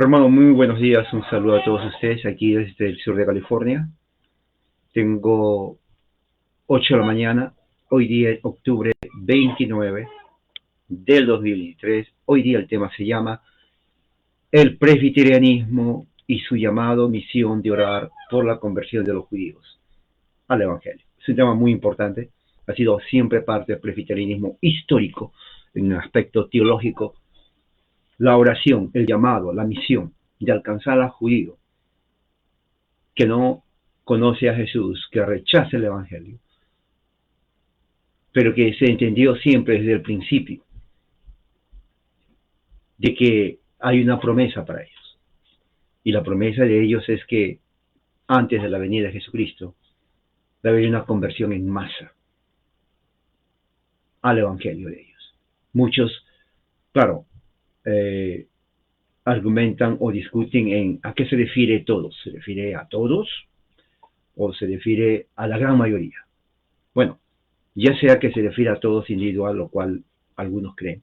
Hermano, muy buenos días, un saludo a todos ustedes aquí desde el sur de California. Tengo 8 de la mañana, hoy día es octubre 29 del 2023. Hoy día el tema se llama el presbiterianismo y su llamado misión de orar por la conversión de los judíos al Evangelio. Es un tema muy importante, ha sido siempre parte del presbiterianismo histórico en un aspecto teológico. La oración, el llamado, la misión de alcanzar al judío que no conoce a Jesús, que rechaza el Evangelio, pero que se entendió siempre desde el principio de que hay una promesa para ellos. Y la promesa de ellos es que antes de la venida de Jesucristo va a haber una conversión en masa al Evangelio de ellos. Muchos, claro, argumentan o discuten en a qué se refiere todos. ¿Se refiere a todos o se refiere a la gran mayoría? Bueno, ya sea que se refiere a todos individual, lo cual algunos creen,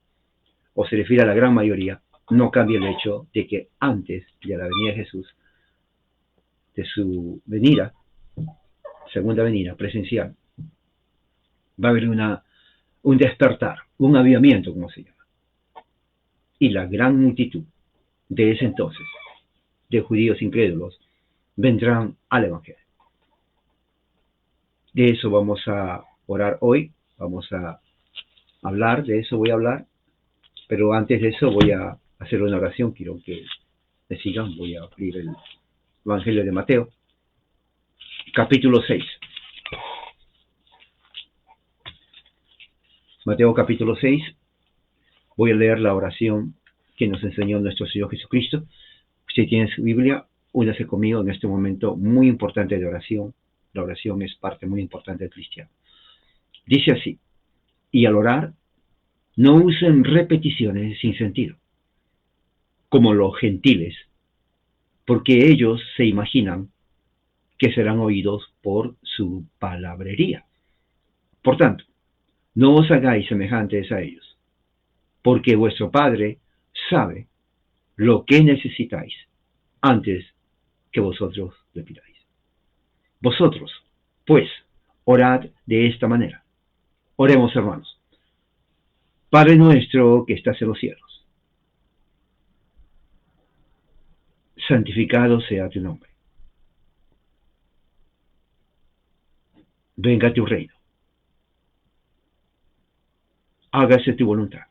o se refiere a la gran mayoría, no cambia el hecho de que antes de la venida de Jesús, de su venida, segunda venida presencial, va a haber un despertar, un avivamiento, como se llama. Y la gran multitud de ese entonces, de judíos incrédulos, vendrán al Evangelio. De eso vamos a orar hoy, vamos a hablar, de eso voy a hablar, pero antes de eso voy a hacer una oración. Quiero que me sigan, voy a abrir el Evangelio de Mateo, capítulo 6. Mateo capítulo 6, voy a leer la oración que nos enseñó nuestro Señor Jesucristo. Si tiene su Biblia, únase conmigo en este momento muy importante de oración. La oración es parte muy importante del cristiano. Dice así: y al orar, no usen repeticiones sin sentido, como los gentiles, porque ellos se imaginan que serán oídos por su palabrería. Por tanto, no os hagáis semejantes a ellos, porque vuestro Padre sabe lo que necesitáis antes que vosotros le pidáis. Vosotros, pues, orad de esta manera. Oremos, hermanos. Padre nuestro que estás en los cielos, santificado sea tu nombre. Venga tu reino. Hágase tu voluntad,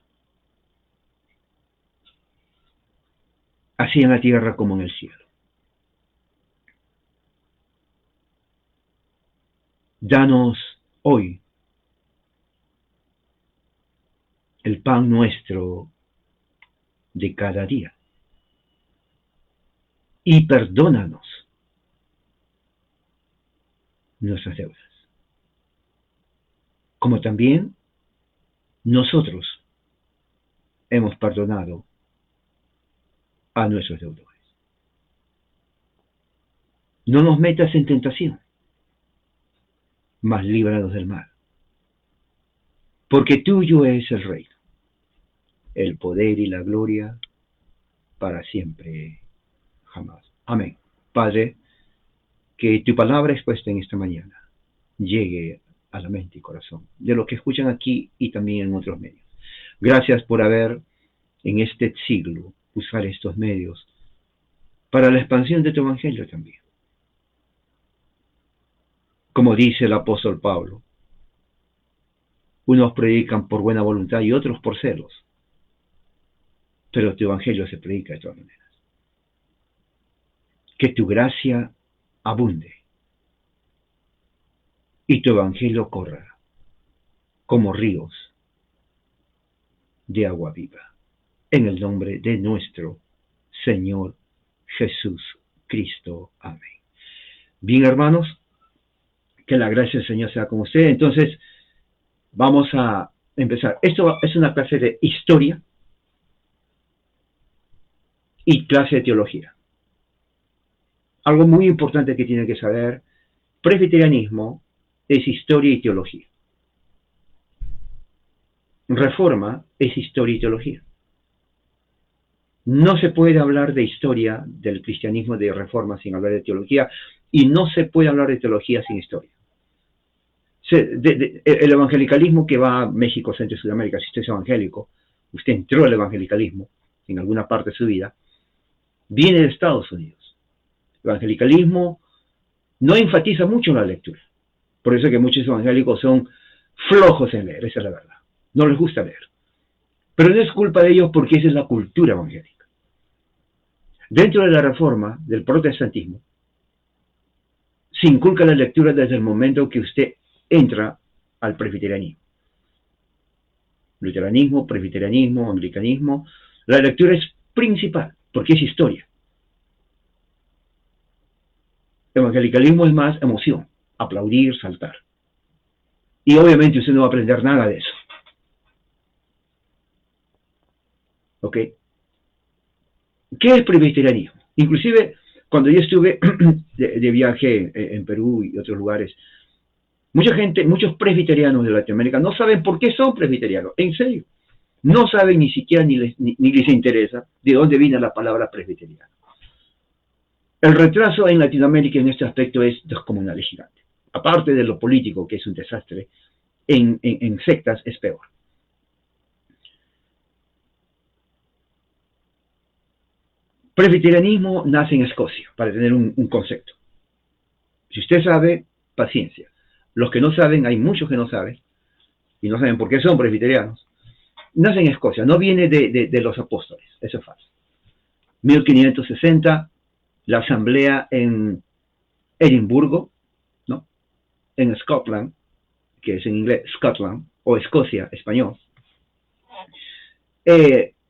así en la tierra como en el cielo. Danos hoy el pan nuestro de cada día. Y perdónanos nuestras deudas, como también nosotros hemos perdonado a nuestros deudores. No nos metas en tentación, mas líbranos del mal. Porque tuyo es el reino, el poder y la gloria para siempre, jamás. Amén. Padre, que tu palabra expuesta en esta mañana llegue a la mente y corazón de los que escuchan aquí y también en otros medios. Gracias por haber en este siglo usar estos medios para la expansión de tu evangelio también. Como dice el apóstol Pablo, unos predican por buena voluntad y otros por celos, pero tu evangelio se predica de todas maneras. Que tu gracia abunde y tu evangelio corra como ríos de agua viva. En el nombre de nuestro Señor Jesús Cristo. Amén. Bien, hermanos, que la gracia del Señor sea con ustedes. Entonces, vamos a empezar. Esto es una clase de historia y clase de teología. Algo muy importante que tienen que saber: presbiterianismo es historia y teología. Reforma es historia y teología. No se puede hablar de historia del cristianismo de reforma sin hablar de teología, y no se puede hablar de teología sin historia. El evangelicalismo que va a México, Centro y Sudamérica, si usted es evangélico, usted entró al evangelicalismo en alguna parte de su vida, viene de Estados Unidos. El evangelicalismo no enfatiza mucho la lectura. Por eso es que muchos evangélicos son flojos en leer, esa es la verdad. No les gusta leer. Pero no es culpa de ellos, porque esa es la cultura evangélica. Dentro de la reforma del protestantismo, se inculca la lectura desde el momento que usted entra al presbiterianismo. Luteranismo, presbiterianismo, anglicanismo. La lectura es principal, porque es historia. El evangelicalismo es más emoción, aplaudir, saltar. Y obviamente usted no va a aprender nada de eso. ¿Ok? ¿Qué es presbiterianismo? Inclusive, cuando yo estuve de viaje en Perú y otros lugares, mucha gente, muchos presbiterianos de Latinoamérica no saben por qué son presbiterianos. En serio. No saben ni siquiera ni les interesa de dónde viene la palabra presbiteriano. El retraso en Latinoamérica en este aspecto es descomunal, es gigante. Aparte de lo político, que es un desastre, en sectas es peor. Presbiterianismo nace en Escocia, para tener un concepto. Si usted sabe, paciencia. Los que no saben, hay muchos que no saben, y no saben por qué son presbiterianos. Nace en Escocia, no viene de los apóstoles, eso es falso. 1560, la asamblea en Edimburgo, ¿no? En Scotland, que es en inglés Scotland, o Escocia, español,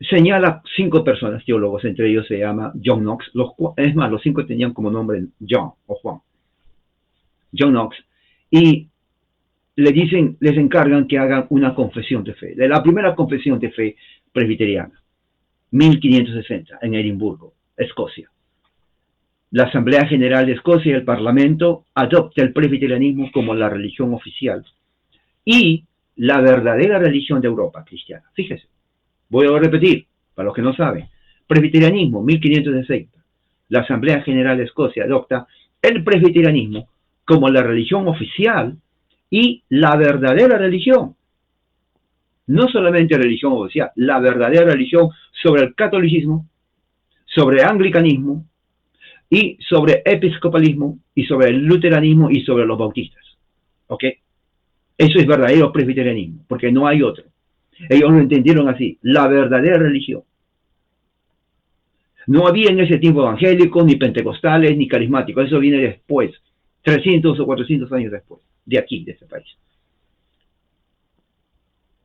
señala 5 personas, teólogos, entre ellos se llama John Knox. Es más, los 5 tenían como nombre John o Juan. John Knox, y les encargan que hagan una confesión de fe. De la primera confesión de fe presbiteriana, 1560, en Edimburgo, Escocia. La Asamblea General de Escocia y el Parlamento adopta el presbiterianismo como la religión oficial y la verdadera religión de Europa cristiana. Fíjese, voy a repetir, para los que no saben, presbiterianismo, 1560. La Asamblea General de Escocia adopta el presbiterianismo como la religión oficial y la verdadera religión. No solamente religión oficial, la verdadera religión sobre el catolicismo, sobre el anglicanismo, y sobre episcopalismo, y sobre el luteranismo, y sobre los bautistas. ¿Ok? Eso es verdadero presbiterianismo, porque no hay otro. Ellos lo entendieron así, la verdadera religión. No había en ese tiempo evangélicos, ni pentecostales, ni carismáticos. Eso viene después, 300 o 400 años después, de aquí, de este país.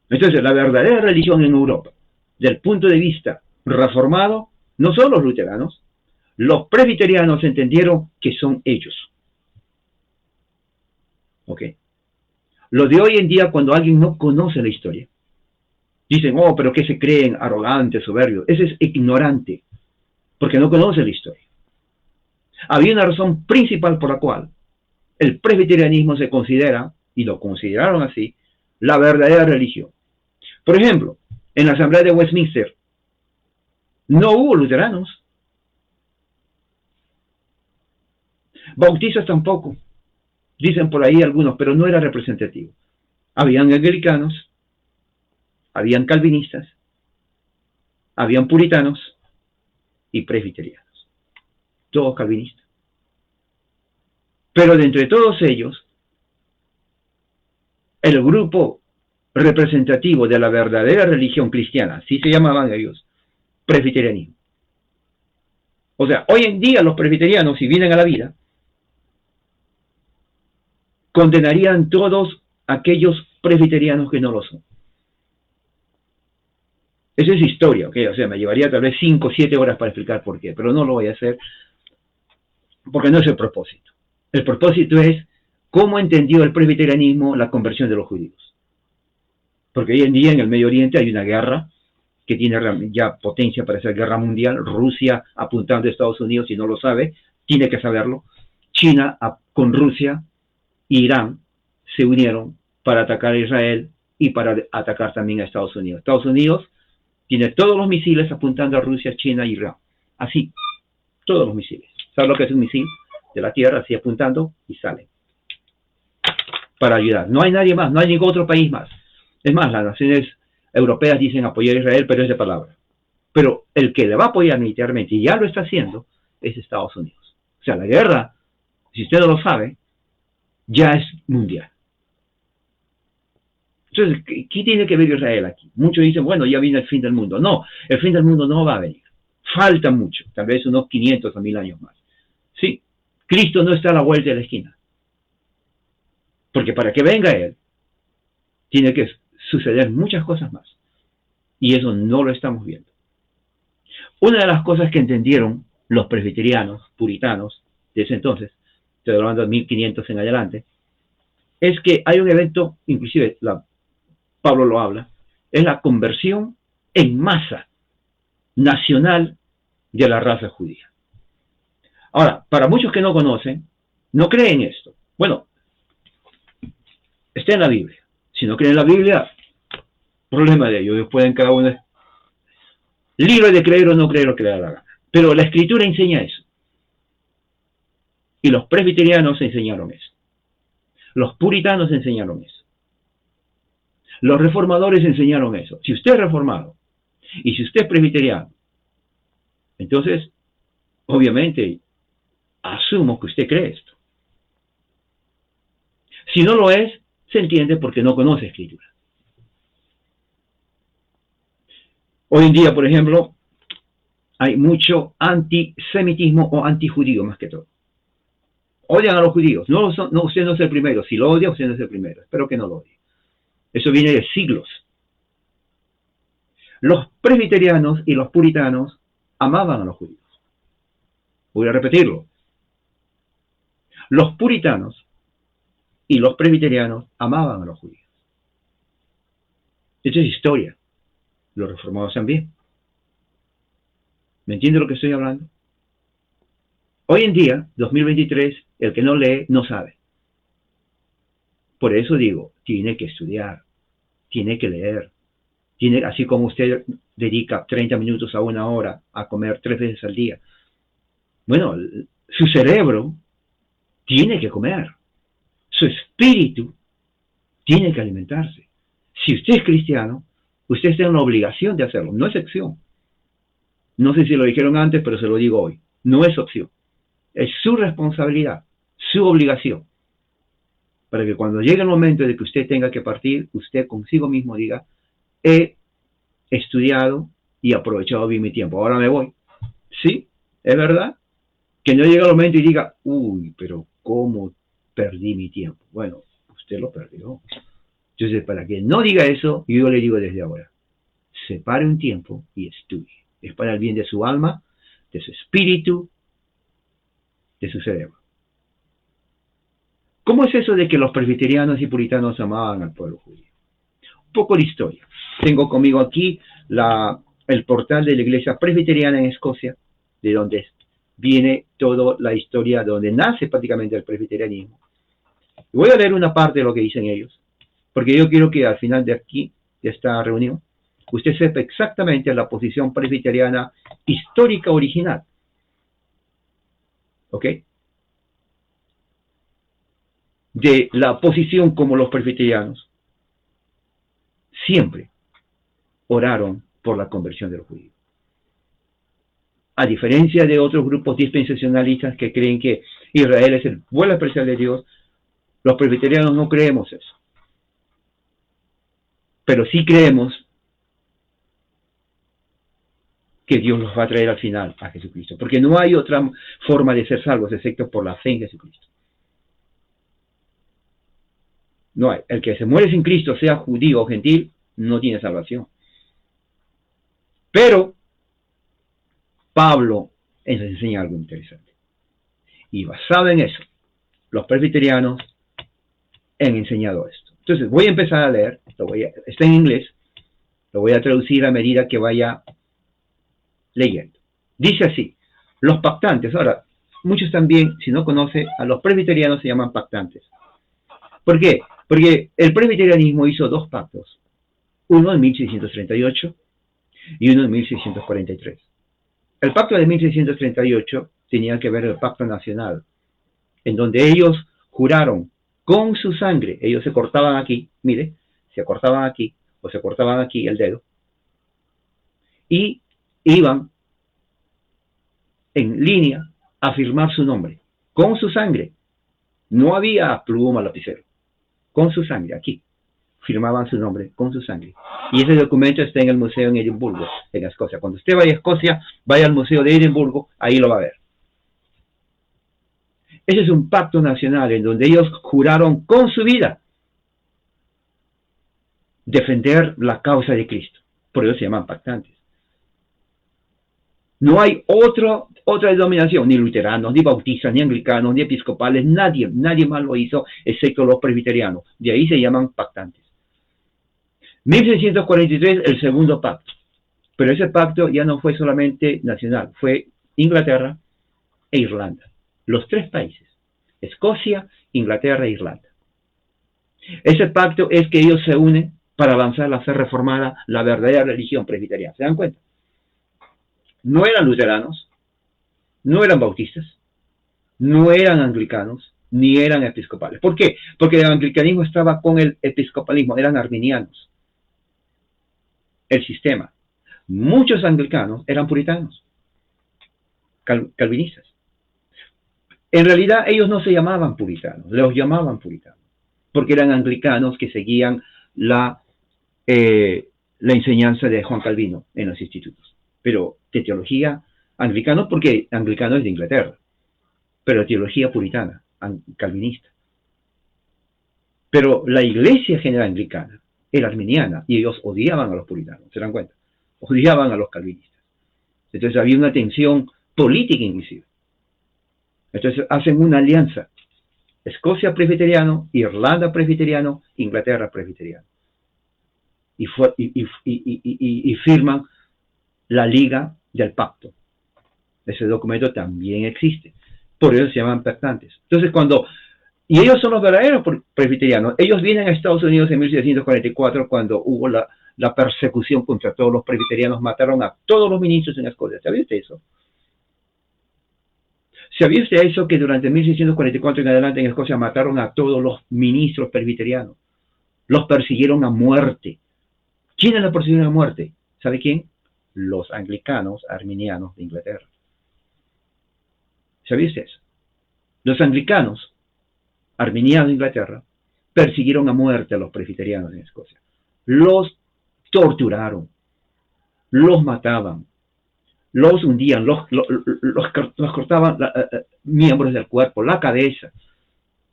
Entonces, la verdadera religión en Europa, del punto de vista reformado, no son los luteranos. Los presbiterianos entendieron que son ellos. ¿Ok? Lo de hoy en día, cuando alguien no conoce la historia, dicen, oh, pero ¿qué se creen? Arrogantes, soberbios. Ese es ignorante, porque no conoce la historia. Había una razón principal por la cual el presbiterianismo se considera, y lo consideraron así, la verdadera religión. Por ejemplo, en la Asamblea de Westminster no hubo luteranos. Bautistas tampoco, dicen por ahí algunos, pero no era representativo. Habían anglicanos, habían calvinistas, habían puritanos y presbiterianos, todos calvinistas. Pero de entre todos ellos, el grupo representativo de la verdadera religión cristiana, así se llamaban ellos, presbiterianismo. O sea, hoy en día los presbiterianos, si vienen a la vida, condenarían todos aquellos presbiterianos que no lo son. Esa es historia, ¿ok? O sea, me llevaría tal vez 5 o 7 horas para explicar por qué, pero no lo voy a hacer porque no es el propósito. El propósito es cómo entendió el presbiterianismo la conversión de los judíos. Porque hoy en día en el Medio Oriente hay una guerra que tiene ya potencia para ser guerra mundial. Rusia apuntando a Estados Unidos, si no lo sabe, tiene que saberlo. China con Rusia, Irán se unieron para atacar a Israel y para atacar también a Estados Unidos. Estados Unidos Tiene todos los misiles apuntando a Rusia, China y Irán. Así, todos los misiles. ¿Sabes lo que es un misil? De la Tierra, así apuntando y sale. Para ayudar. No hay nadie más, no hay ningún otro país más. Es más, las naciones europeas dicen apoyar a Israel, pero es de palabra. Pero el que le va a apoyar militarmente, y ya lo está haciendo, es Estados Unidos. O sea, la guerra, si usted no lo sabe, ya es mundial. Entonces, ¿qué tiene que ver Israel aquí? Muchos dicen, bueno, ya viene el fin del mundo. No, el fin del mundo no va a venir. Falta mucho, tal vez unos 500 o 1000 años más. Sí, Cristo no está a la vuelta de la esquina. Porque para que venga Él, tiene que suceder muchas cosas más. Y eso no lo estamos viendo. Una de las cosas que entendieron los presbiterianos, puritanos, de ese entonces, estoy hablando de 1500 en adelante, es que hay un evento, inclusive Pablo lo habla, es la conversión en masa nacional de la raza judía. Ahora, para muchos que no conocen, no creen esto. Bueno, está en la Biblia. Si no creen en la Biblia, problema de ellos. Ellos pueden cada uno libre de creer o no creer lo que le da la gana. Pero la Escritura enseña eso. Y los presbiterianos enseñaron eso. Los puritanos enseñaron eso. Los reformadores enseñaron eso. Si usted es reformado y si usted es presbiteriano, entonces, obviamente, asumo que usted cree esto. Si no lo es, se entiende porque no conoce Escritura. Hoy en día, por ejemplo, hay mucho antisemitismo o antijudío más que todo. Odian a los judíos. No, usted no es el primero. Si lo odia, usted no es el primero. Espero que no lo odie. Eso viene de siglos. Los presbiterianos y los puritanos amaban a los judíos. Voy a repetirlo. Los puritanos y los presbiterianos amaban a los judíos. Esto es historia. Los reformados también. ¿Me entiende lo que estoy hablando? Hoy en día, 2023, el que no lee, no sabe. Por eso digo, tiene que estudiar, tiene que leer. Así como usted dedica 30 minutos a 1 hora a comer 3 veces al día. Bueno, su cerebro tiene que comer. Su espíritu tiene que alimentarse. Si usted es cristiano, usted está en la obligación de hacerlo, no es opción. No sé si lo dijeron antes, pero se lo digo hoy. No es opción. Es su responsabilidad, su obligación. Para que cuando llegue el momento de que usted tenga que partir, usted consigo mismo diga, he estudiado y aprovechado bien mi tiempo. Ahora me voy. Sí, es verdad. Que no llegue el momento y diga, uy, pero ¿cómo perdí mi tiempo? Bueno, usted lo perdió. Entonces, para que no diga eso, yo le digo desde ahora, separe un tiempo y estudie. Es para el bien de su alma, de su espíritu, de su cerebro. ¿Cómo es eso de que los presbiterianos y puritanos amaban al pueblo judío? Un poco de historia. Tengo conmigo aquí el portal de la iglesia presbiteriana en Escocia, de donde viene toda la historia, de donde nace prácticamente el presbiterianismo. Y voy a leer una parte de lo que dicen ellos, porque yo quiero que al final de aquí, de esta reunión, usted sepa exactamente la posición presbiteriana histórica original. ¿Ok? De la posición como los presbiterianos siempre oraron por la conversión de los judíos. A diferencia de otros grupos dispensacionalistas que creen que Israel es el pueblo especial de Dios, los presbiterianos no creemos eso. Pero sí creemos que Dios los va a traer al final a Jesucristo. Porque no hay otra forma de ser salvos excepto por la fe en Jesucristo. No hay. El que se muere sin Cristo, sea judío o gentil, no tiene salvación. Pero Pablo nos enseña algo interesante. Y basado en eso, los presbiterianos han enseñado esto. Entonces voy a empezar a leer. Está en inglés. Lo voy a traducir a medida que vaya leyendo. Dice así. Los pactantes. Ahora, muchos también, si no conocen, a los presbiterianos se llaman pactantes. ¿Por qué? Porque el presbiterianismo hizo 2 pactos. Uno en 1638 y uno en 1643. El pacto de 1638 tenía que ver el pacto nacional, en donde ellos juraron con su sangre, ellos se cortaban aquí, mire, se cortaban aquí o se cortaban aquí el dedo y iban en línea a firmar su nombre con su sangre. No había pluma, lapicero, con su sangre aquí. Firmaban su nombre con su sangre. Y ese documento está en el museo en Edimburgo, en Escocia. Cuando usted vaya a Escocia, vaya al museo de Edimburgo, ahí lo va a ver. Ese es un pacto nacional en donde ellos juraron con su vida defender la causa de Cristo. Por eso se llaman pactantes. No hay otra denominación, ni luteranos, ni bautistas, ni anglicanos, ni episcopales, nadie más lo hizo, excepto los presbiterianos. De ahí se llaman pactantes. 1643, el segundo pacto. Pero ese pacto ya no fue solamente nacional, fue Inglaterra e Irlanda. Los tres países, Escocia, Inglaterra e Irlanda. Ese pacto es que ellos se unen para avanzar la fe reformada, la verdadera religión presbiteriana. ¿Se dan cuenta? No eran luteranos, no eran bautistas, no eran anglicanos, ni eran episcopales. ¿Por qué? Porque el anglicanismo estaba con el episcopalismo, eran arminianos. El sistema. Muchos anglicanos eran puritanos, calvinistas. En realidad ellos no se llamaban puritanos, los llamaban puritanos, porque eran anglicanos que seguían la enseñanza de Juan Calvino en los institutos. Pero de teología anglicana, porque anglicano es de Inglaterra, pero teología puritana, calvinista. Pero la iglesia general anglicana era arminiana y ellos odiaban a los puritanos, ¿se dan cuenta? Odiaban a los calvinistas. Entonces había una tensión política inclusive. Entonces hacen una alianza. Escocia presbiteriano, Irlanda presbiteriano, Inglaterra presbiteriano. Y firman la Liga del Pacto. Ese documento también existe. Por eso se llaman pactantes. Entonces y ellos son los verdaderos presbiterianos. Ellos vienen a Estados Unidos en 1744 cuando hubo la persecución contra todos los presbiterianos. Mataron a todos los ministros en Escocia. ¿Sabía usted eso? ¿Sabía usted eso que durante 1644 en adelante en Escocia mataron a todos los ministros presbiterianos? Los persiguieron a muerte. ¿Quiénes los persiguieron a muerte? ¿Sabe quién? Los anglicanos arminianos de Inglaterra. ¿Sabía usted eso? Los anglicanos arminianos de Inglaterra persiguieron a muerte a los presbiterianos en Escocia. Los torturaron, los mataban, los hundían, los cortaban miembros del cuerpo, la cabeza,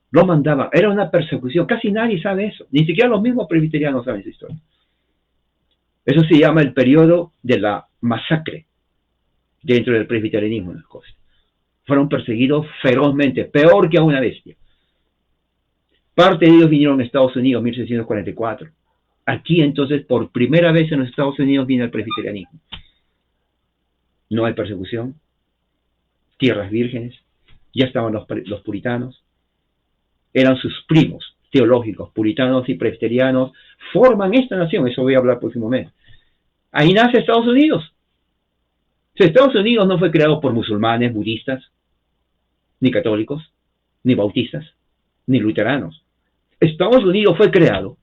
los mandaban. Era una persecución. Casi nadie sabe eso. Ni siquiera los mismos presbiterianos saben esa historia. Eso se llama el periodo de la masacre dentro del presbiterianismo en Escocia. Fueron perseguidos ferozmente, peor que a una bestia. Parte de ellos vinieron a Estados Unidos en 1644. Aquí entonces, por primera vez en los Estados Unidos, viene el presbiterianismo. No hay persecución, tierras vírgenes, ya estaban los puritanos, eran sus primos teológicos, puritanos y presbiterianos, forman esta nación. Eso voy a hablar el próximo mes. Ahí nace Estados Unidos. Estados Unidos no fue creado por musulmanes, budistas, ni católicos, ni bautistas, ni luteranos. Estados Unidos fue creado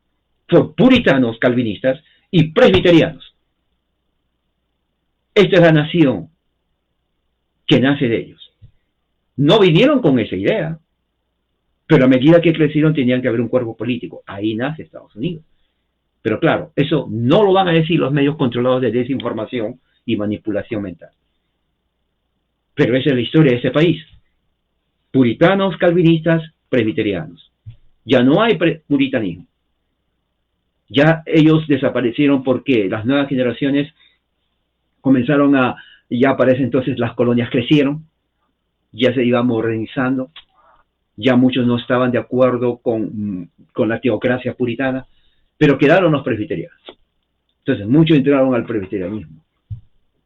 por puritanos, calvinistas y presbiterianos. Esta es la nación que nace de ellos. No vinieron con esa idea, pero a medida que crecieron tenían que haber un cuerpo político. Ahí nace Estados Unidos. Pero claro, eso no lo van a decir los medios controlados de desinformación y manipulación mental. Pero esa es la historia de ese país. Puritanos, calvinistas, presbiterianos. Ya no hay puritanismo. Ya ellos desaparecieron porque las nuevas generaciones comenzaron ya para ese entonces las colonias crecieron, ya se iban modernizando, ya muchos no estaban de acuerdo con la teocracia puritana, pero quedaron los presbiterianos. Entonces muchos entraron al presbiterianismo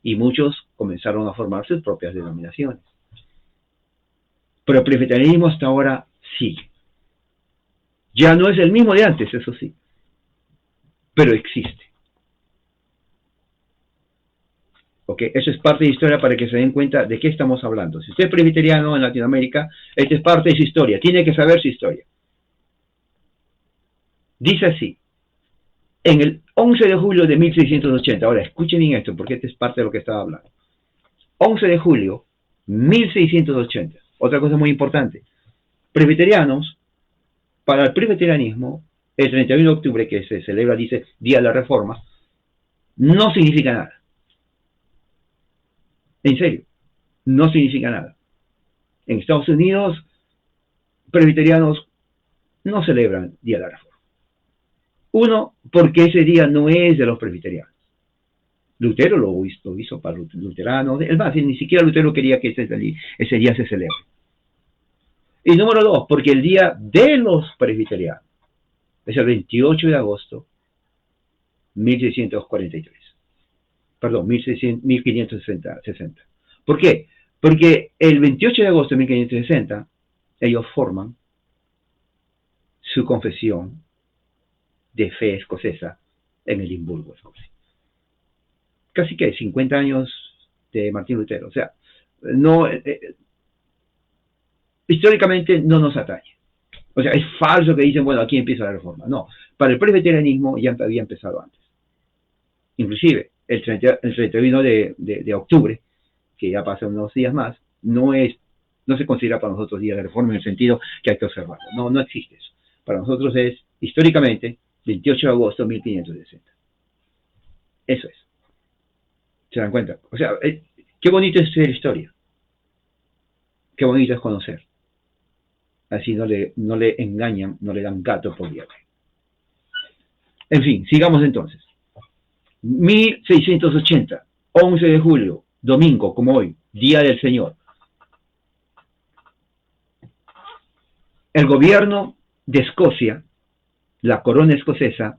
y muchos comenzaron a formar sus propias denominaciones. Pero el presbiterianismo hasta ahora sigue. Ya no es el mismo de antes, eso sí, pero existe. ¿Ok? Eso es parte de historia para que se den cuenta de qué estamos hablando. Si usted es presbiteriano en Latinoamérica, esta es parte de su historia. Tiene que saber su historia. Dice así, en el 11 de julio de 1680, ahora escuchen bien esto, porque esta es parte de lo que estaba hablando. 11 de julio, 1680. Otra cosa muy importante. Presbiterianos, para el presbiterianismo, el 31 de octubre, que se celebra, dice, Día de la Reforma, no significa nada. En serio, no significa nada. En Estados Unidos, presbiterianos no celebran Día de la Reforma. Uno, porque ese día no es de los presbiterianos. Lutero lo hizo para los luteranos. Es más, ni siquiera Lutero quería que ese día se celebre. Y número dos, porque el día de los presbiterianos es el 28 de agosto 1643. Perdón, 1560. ¿Por qué? Porque el 28 de agosto de 1560 ellos forman su confesión de fe escocesa en Edimburgo, Escocia. Casi que 50 años de Martín Lutero. O sea, no, históricamente no nos atañe. O sea, es falso que dicen, bueno, aquí empieza la reforma. No, para el presbiterianismo ya había empezado antes. Inclusive, el 31 de octubre, que ya pasan unos días más, no se considera para nosotros día de reforma en el sentido que hay que observarlo. No existe eso. Para nosotros es, históricamente, 28 de agosto de 1560. Eso es. ¿Se dan cuenta? O sea, qué bonito es ser historia. Qué bonito es conocer. Así no le engañan, no le dan gato por liebre. En fin, sigamos entonces. 1680, 11 de julio, domingo, como hoy, Día del Señor. El gobierno de Escocia, la corona escocesa,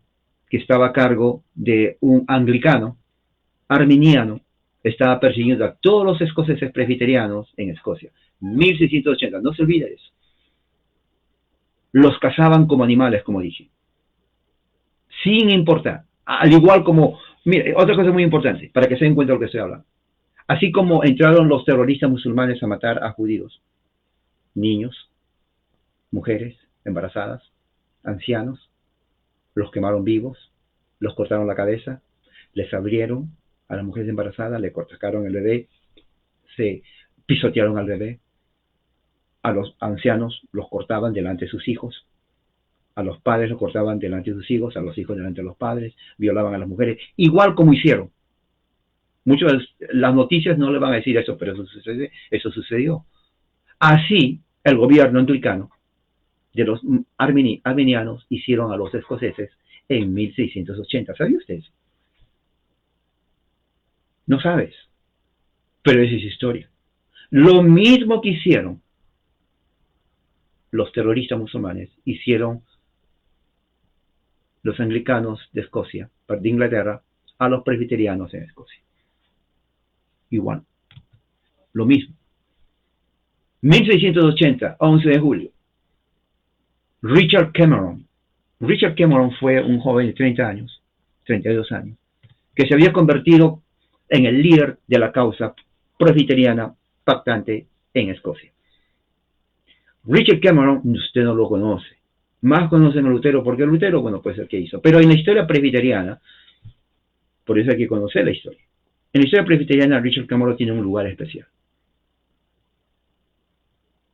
que estaba a cargo de un anglicano, arminiano, estaba persiguiendo a todos los escoceses presbiterianos en Escocia. 1680, no se olvide de eso. Los cazaban como animales, como dije. Sin importar. Al igual como, mire, otra cosa muy importante, para que se den cuenta de lo que estoy hablando. Así como entraron los terroristas musulmanes a matar a judíos, niños, mujeres embarazadas, ancianos, los quemaron vivos, los cortaron la cabeza, les abrieron a las mujeres embarazadas, le sacaron el bebé, se pisotearon al bebé, a los ancianos los cortaban delante de sus hijos, a los padres los cortaban delante de sus hijos, a los hijos delante de los padres, violaban a las mujeres, igual como hicieron. Muchas las noticias no le van a decir eso, pero eso sucedió. Así, el gobierno anglicano de los arminianos hicieron a los escoceses en 1680. ¿Sabía usted eso? No sabes, pero esa es historia. Lo mismo que hicieron los terroristas musulmanes, hicieron los anglicanos de Escocia, de Inglaterra, a los presbiterianos en Escocia. Igual, lo mismo. 1680, 11 de julio, Richard Cameron. Richard Cameron fue un joven de 30 años, 32 años, que se había convertido en el líder de la causa presbiteriana pactante en Escocia. Richard Cameron, usted no lo conoce. Más conocen a Lutero, porque Lutero, bueno, puede ser que hizo. Pero en la historia presbiteriana, por eso hay que conocer la historia. En la historia presbiteriana, Richard Cameron tiene un lugar especial.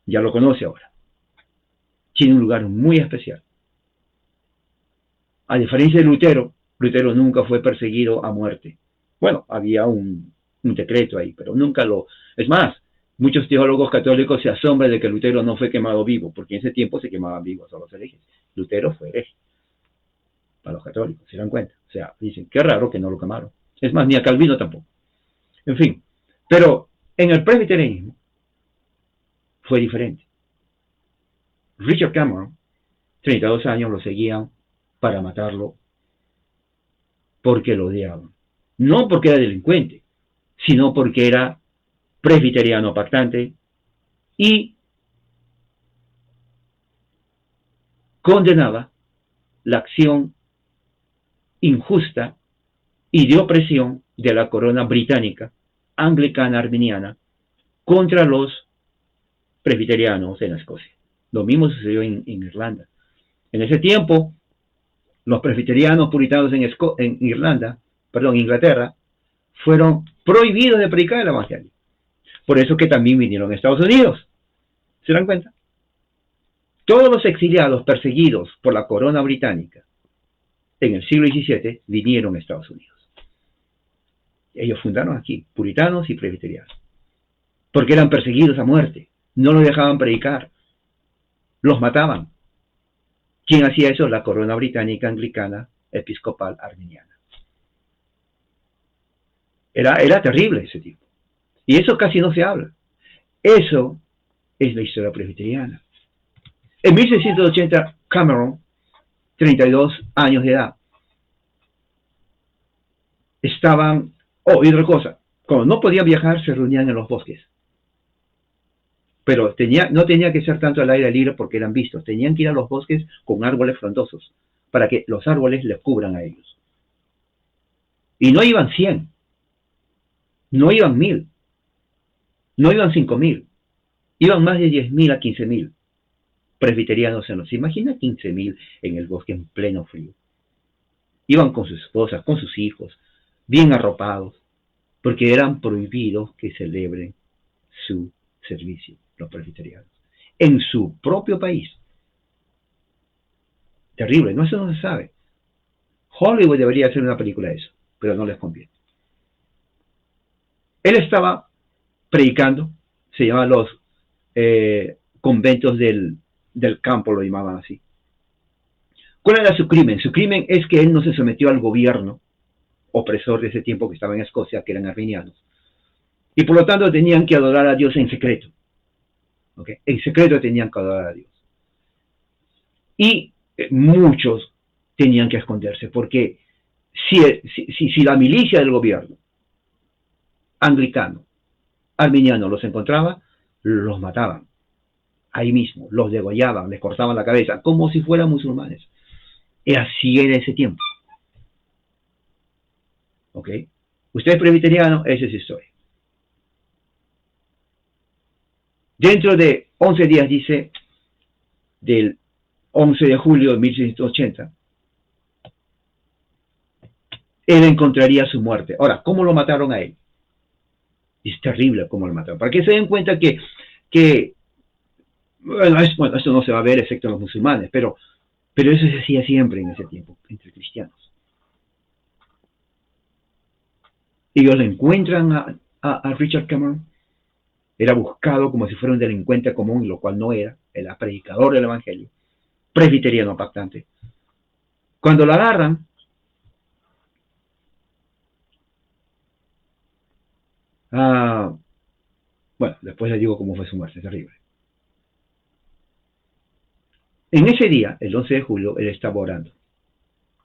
Ya lo conoce ahora. Tiene un lugar muy especial. A diferencia de Lutero, Lutero nunca fue perseguido a muerte. Bueno, había un decreto ahí, pero nunca lo... Es más, muchos teólogos católicos se asombran de que Lutero no fue quemado vivo, porque en ese tiempo se quemaban vivos a los herejes. Lutero fue hereje. Para los católicos, se dan cuenta. O sea, dicen, qué raro que no lo quemaron. Es más, ni a Calvino tampoco. En fin, pero en el presbiterianismo fue diferente. Richard Cameron, 32 años, lo seguían para matarlo porque lo odiaban. No porque era delincuente, sino porque era presbiteriano pactante y condenaba la acción injusta y de opresión de la corona británica anglicana arminiana contra los presbiterianos en Escocia. Lo mismo sucedió en Irlanda. En ese tiempo, los presbiterianos puritanos en Inglaterra, fueron prohibidos de predicar el evangelio. Por eso que también vinieron a Estados Unidos. ¿Se dan cuenta? Todos los exiliados perseguidos por la corona británica en el siglo XVII vinieron a Estados Unidos. Ellos fundaron aquí, puritanos y presbiterianos, porque eran perseguidos a muerte. No los dejaban predicar, los mataban. ¿Quién hacía eso? La corona británica anglicana episcopal arminiana. Era terrible ese tipo. Y eso casi no se habla. Eso es la historia presbiteriana. En 1680, Cameron, 32 años de edad, estaban... y otra cosa, cuando no podían viajar, se reunían en los bosques. Pero no tenía que ser tanto al aire libre porque eran vistos. Tenían que ir a los bosques con árboles frondosos para que los árboles les cubran a ellos. Y no iban 100, no iban 1000, no iban 5000, iban más de 10.000 a 15.000 presbiterianos en los... ¿Se imagina 15.000 en el bosque en pleno frío? Iban con sus esposas, con sus hijos, bien arropados, porque eran prohibidos que celebren su servicio, los presbiterianos, en su propio país. Terrible, no, eso no se sabe. Hollywood debería hacer una película de eso, pero no les conviene. Él estaba predicando, se llaman los conventos del campo, lo llamaban así. ¿Cuál era su crimen? Su crimen es que él no se sometió al gobierno opresor de ese tiempo que estaba en Escocia, que eran arminianos. Y por lo tanto tenían que adorar a Dios en secreto. ¿Okay? En secreto tenían que adorar a Dios. Y muchos tenían que esconderse, porque si la milicia del gobierno anglicano, arminiano, los encontraba, los mataban. Ahí mismo, los degollaban, les cortaban la cabeza, como si fueran musulmanes. Y así era ese tiempo. ¿Ok? Usted es presbiteriano, esa es su historia. Dentro de 11 días, dice, del 11 de julio de 1680, él encontraría su muerte. Ahora, ¿cómo lo mataron a él? Es terrible cómo lo mataron. Para que se den cuenta que bueno, esto no se va a ver excepto en los musulmanes, pero eso se hacía siempre en ese tiempo, entre cristianos. Ellos le encuentran a Richard Cameron. Era buscado como si fuera un delincuente común, lo cual no era. Era predicador del evangelio, presbiteriano pactante. Cuando lo agarran, bueno, después les digo cómo fue su muerte, terrible. En ese día, el 11 de julio, él estaba orando.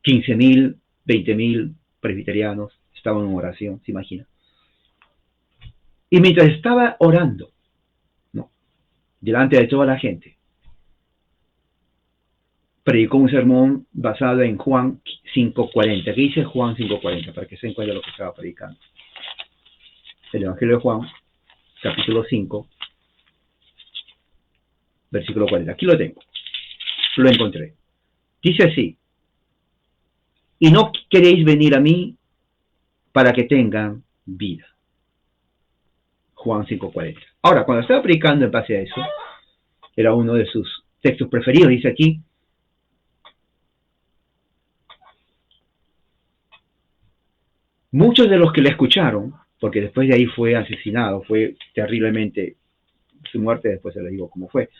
15.000, 20.000 presbiterianos estaban en oración, ¿se imagina? Y mientras estaba orando, delante de toda la gente, predicó un sermón basado en Juan 5:40. ¿Qué dice Juan 5:40? Para que se den cuenta de lo que estaba predicando. El Evangelio de Juan, capítulo 5, versículo 40. Aquí lo tengo. Lo encontré. Dice así: y no queréis venir a mí para que tengan vida. Juan 5:40. Ahora, cuando estaba predicando en base a eso, era uno de sus textos preferidos, dice aquí: muchos de los que le escucharon, porque después de ahí fue asesinado, fue terriblemente, su muerte después se les digo cómo fue.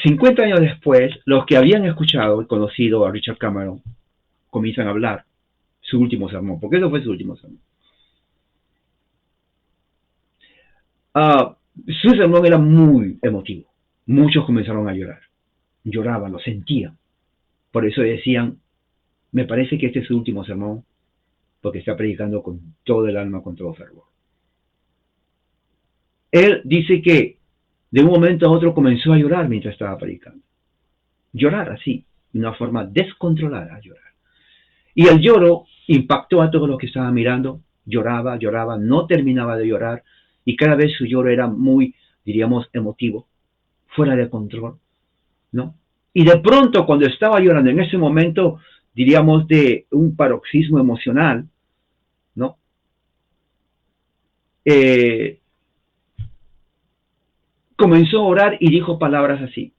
50 años después, los que habían escuchado y conocido a Richard Cameron comienzan a hablar su último sermón, porque eso fue su último sermón. Su sermón era muy emotivo. Muchos comenzaron a llorar. Lloraban, lo sentían. Por eso decían: me parece que este es su último sermón, porque está predicando con todo el alma, con todo fervor. Él dice que de un momento a otro comenzó a llorar mientras estaba predicando. Llorar así, de una forma descontrolada, a llorar. Y el lloro impactó a todos los que estaban mirando, lloraba, lloraba, no terminaba de llorar, y cada vez su lloro era muy, diríamos, emotivo, fuera de control, ¿no? Y de pronto, cuando estaba llorando, en ese momento, diríamos, de un paroxismo emocional, ¿no? Eh, Comenzó a orar y dijo palabras así.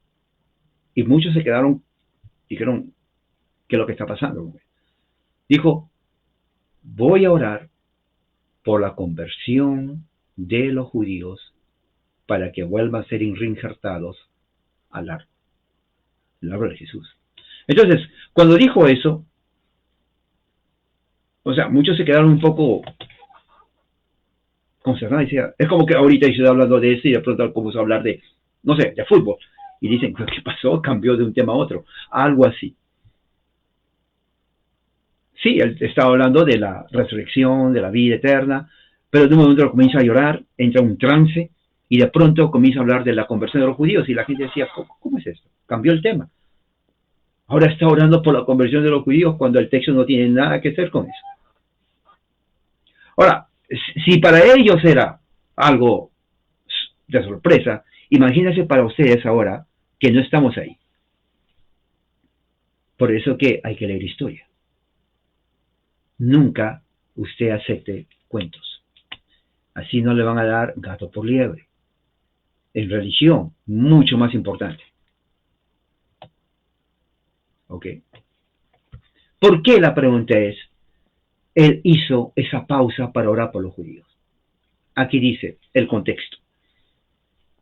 Y muchos se quedaron, dijeron, ¿qué es lo que está pasando? Dijo, voy a orar por la conversión de los judíos para que vuelvan a ser reinsertados al árbol de Jesús. Entonces, cuando dijo eso, o sea, muchos se quedaron un poco consternados. Es como que ahorita estoy hablando de eso y de pronto comenzó a hablar de, no sé, de fútbol. Y dicen, ¿qué pasó? Cambió de un tema a otro. Algo así. Sí, él estaba hablando de la resurrección, de la vida eterna, pero de un momento comienza a llorar, entra en un trance y de pronto comienza a hablar de la conversión de los judíos y la gente decía, ¿cómo es esto? Cambió el tema. Ahora está orando por la conversión de los judíos cuando el texto no tiene nada que hacer con eso. Ahora, si para ellos era algo de sorpresa, imagínense para ustedes ahora que no estamos ahí. Por eso que hay que leer historia. Nunca usted acepte cuentos. Así no le van a dar gato por liebre. En religión, mucho más importante. ¿Ok? ¿Por qué? La pregunta es, él hizo esa pausa para orar por los judíos. Aquí dice el contexto,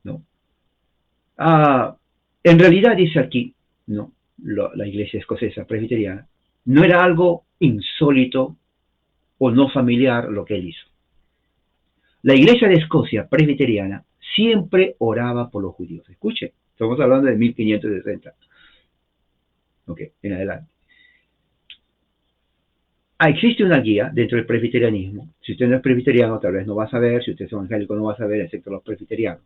¿no? En realidad dice aquí, ¿no? La iglesia escocesa presbiteriana, no era algo insólito o no familiar lo que él hizo. La iglesia de Escocia presbiteriana siempre oraba por los judíos. Escuche, estamos hablando de 1560. Ok, en adelante. Existe una guía dentro del presbiterianismo. Si usted no es presbiteriano, tal vez no va a saber. Si usted es evangélico, no va a saber, excepto los presbiterianos.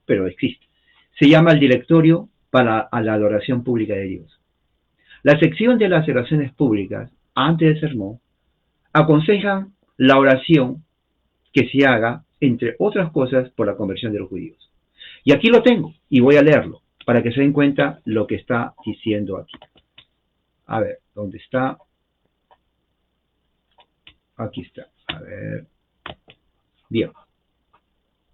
Pero existe. Se llama el Directorio para la Adoración Pública de Dios. La sección de las oraciones públicas, antes del sermón, aconsejan la oración que se haga, entre otras cosas, por la conversión de los judíos. Y aquí lo tengo, y voy a leerlo, para que se den cuenta lo que está diciendo aquí. A ver, ¿dónde está? Aquí está. A ver. Bien.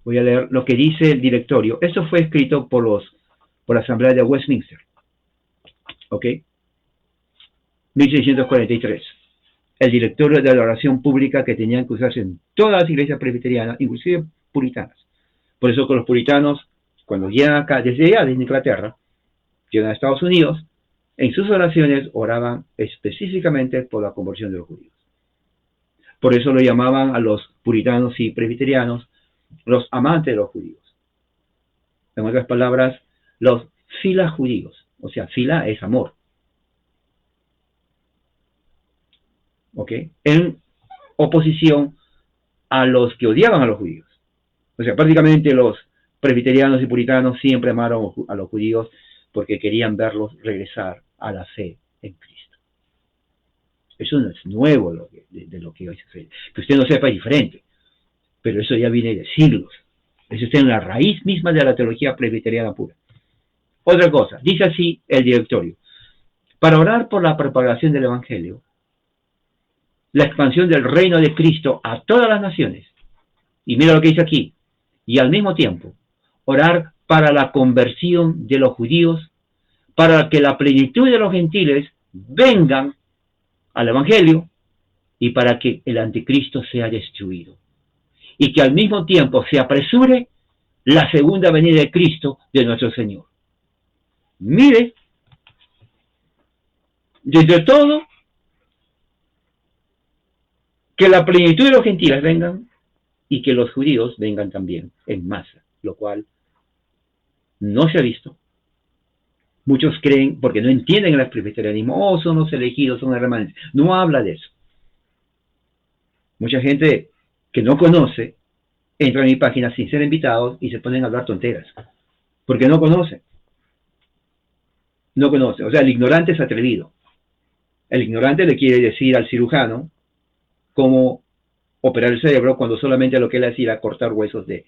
Voy a leer lo que dice el directorio. Esto fue escrito por la Asamblea de Westminster. ¿Ok? 1643. El directorio de la oración pública que tenían que usarse en todas las iglesias presbiterianas, inclusive puritanas. Por eso que los puritanos, cuando llegan acá, desde allá, desde Inglaterra, llegan a Estados Unidos, en sus oraciones oraban específicamente por la conversión de los judíos. Por eso lo llamaban a los puritanos y presbiterianos los amantes de los judíos. En otras palabras, los filas judíos. O sea, fila es amor. ¿Ok? En oposición a los que odiaban a los judíos. O sea, prácticamente los presbiterianos y puritanos siempre amaron a los judíos porque querían verlos regresar a la fe en Cristo. Eso no es nuevo de lo que hoy se hace. Que usted no sepa es diferente, pero eso ya viene de siglos. Eso está en la raíz misma de la teología presbiteriana pura. Otra cosa, dice así el directorio. Para orar por la propagación del Evangelio, la expansión del reino de Cristo a todas las naciones, y mira lo que dice aquí, y al mismo tiempo, orar para la conversión de los judíos, para que la plenitud de los gentiles vengan al Evangelio y para que el anticristo sea destruido. Y que al mismo tiempo se apresure la segunda venida de Cristo, de nuestro Señor. Mire, desde todo, que la plenitud de los gentiles vengan y que los judíos vengan también en masa, lo cual no se ha visto. Muchos creen, porque no entienden el presbiterianismo, son los elegidos, son los remanentes. No habla de eso. Mucha gente que no conoce entra a mi página sin ser invitados y se ponen a hablar tonteras, porque no conocen. No conoce. O sea, el ignorante es atrevido. El ignorante le quiere decir al cirujano cómo operar el cerebro cuando solamente lo que él hacía era cortar huesos de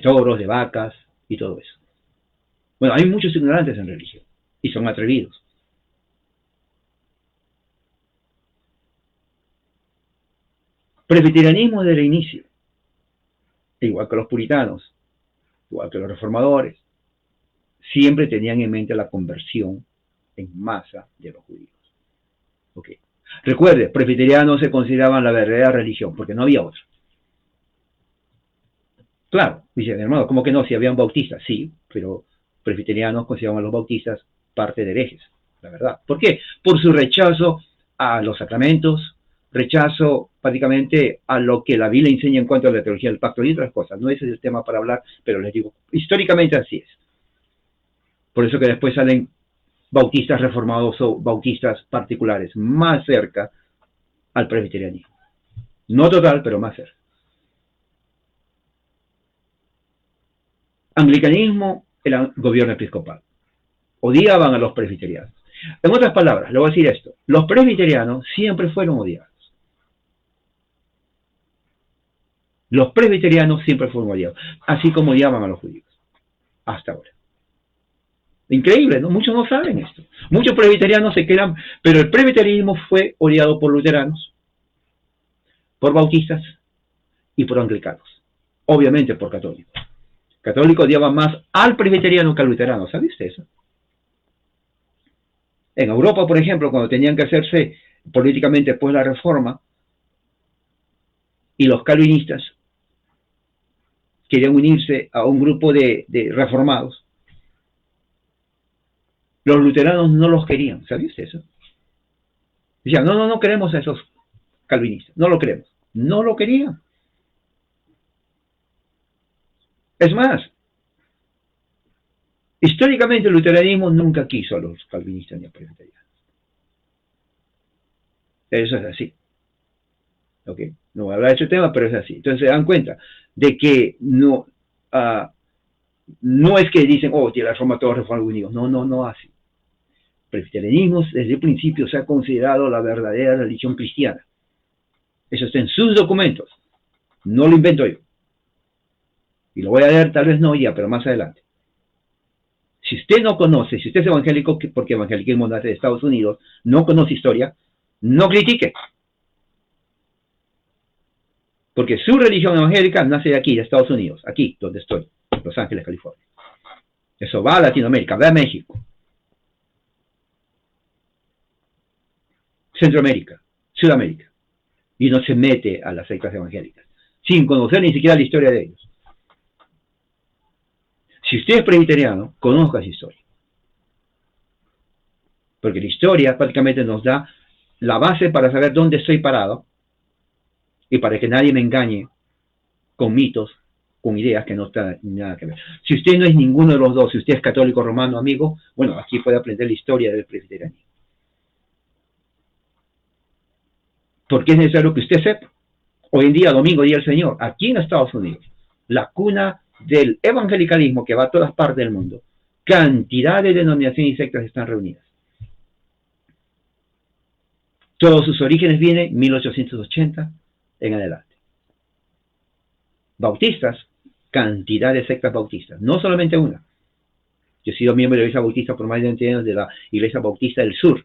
toros, de vacas y todo eso. Bueno, hay muchos ignorantes en religión y son atrevidos. Presbiterianismo desde el inicio, igual que los puritanos, igual que los reformadores, siempre tenían en mente la conversión en masa de los judíos. Okay. Recuerde, presbiterianos se consideraban la verdadera religión, porque no había otra. Claro, dicen, hermano, ¿cómo que no? Si habían bautistas, sí, pero presbiterianos consideraban a los bautistas parte de herejes, la verdad. ¿Por qué? Por su rechazo a los sacramentos, rechazo prácticamente a lo que la Biblia enseña en cuanto a la teología del pacto y otras cosas. No ese es el tema para hablar, pero les digo, históricamente así es. Por eso que después salen bautistas reformados o bautistas particulares, más cerca al presbiterianismo. No total, pero más cerca. Anglicanismo, el gobierno episcopal. Odiaban a los presbiterianos. En otras palabras, le voy a decir esto, los presbiterianos siempre fueron odiados. Los presbiterianos siempre fueron odiados, así como odiaban a los judíos, hasta ahora. Increíble, ¿no? Muchos no saben esto. Muchos presbiterianos se quedan, pero el presbiterianismo fue odiado por luteranos, por bautistas y por anglicanos. Obviamente por católicos. Católicos odiaban más al presbiteriano que al luterano, ¿sabiste eso? En Europa, por ejemplo, cuando tenían que hacerse políticamente después de la Reforma, y los calvinistas querían unirse a un grupo de reformados, los luteranos no los querían, ¿sabiste eso? Decían, no queremos a esos calvinistas, no lo queremos. No lo querían. Es más, históricamente el luteranismo nunca quiso a los calvinistas ni a los presbiterianos. Eso es así. ¿Okay? No voy a hablar de ese tema, pero es así. Entonces se dan cuenta de que no es que dicen, oh, la reforma todos reforman unidos. No así. El presbiterianismo desde el principio se ha considerado la verdadera religión cristiana. Eso está en sus documentos. No lo invento yo. Y lo voy a leer, tal vez no ya, pero más adelante. Si usted no conoce, si usted es evangélico, porque evangelismo nace de Estados Unidos, no conoce historia, no critique. Porque su religión evangélica nace de aquí, de Estados Unidos, aquí, donde estoy, en Los Ángeles, California. Eso va a Latinoamérica, va a México, Centroamérica, Sudamérica. Y no se mete a las sectas evangélicas, sin conocer ni siquiera la historia de ellos. Si usted es presbiteriano, conozca esa historia. Porque la historia prácticamente nos da la base para saber dónde estoy parado y para que nadie me engañe con mitos, con ideas que no tienen nada que ver. Si usted no es ninguno de los dos, si usted es católico romano, amigo, bueno, aquí puede aprender la historia del presbiterianismo. Porque es necesario que usted sepa. Hoy en día, domingo, día del Señor, aquí en Estados Unidos, la cuna del evangelicalismo que va a todas partes del mundo, cantidad de denominaciones y sectas están reunidas. Todos sus orígenes vienen 1880 en adelante. Bautistas, cantidad de sectas bautistas, no solamente una. Yo he sido miembro de la Iglesia Bautista por más de 20 años de la Iglesia Bautista del Sur.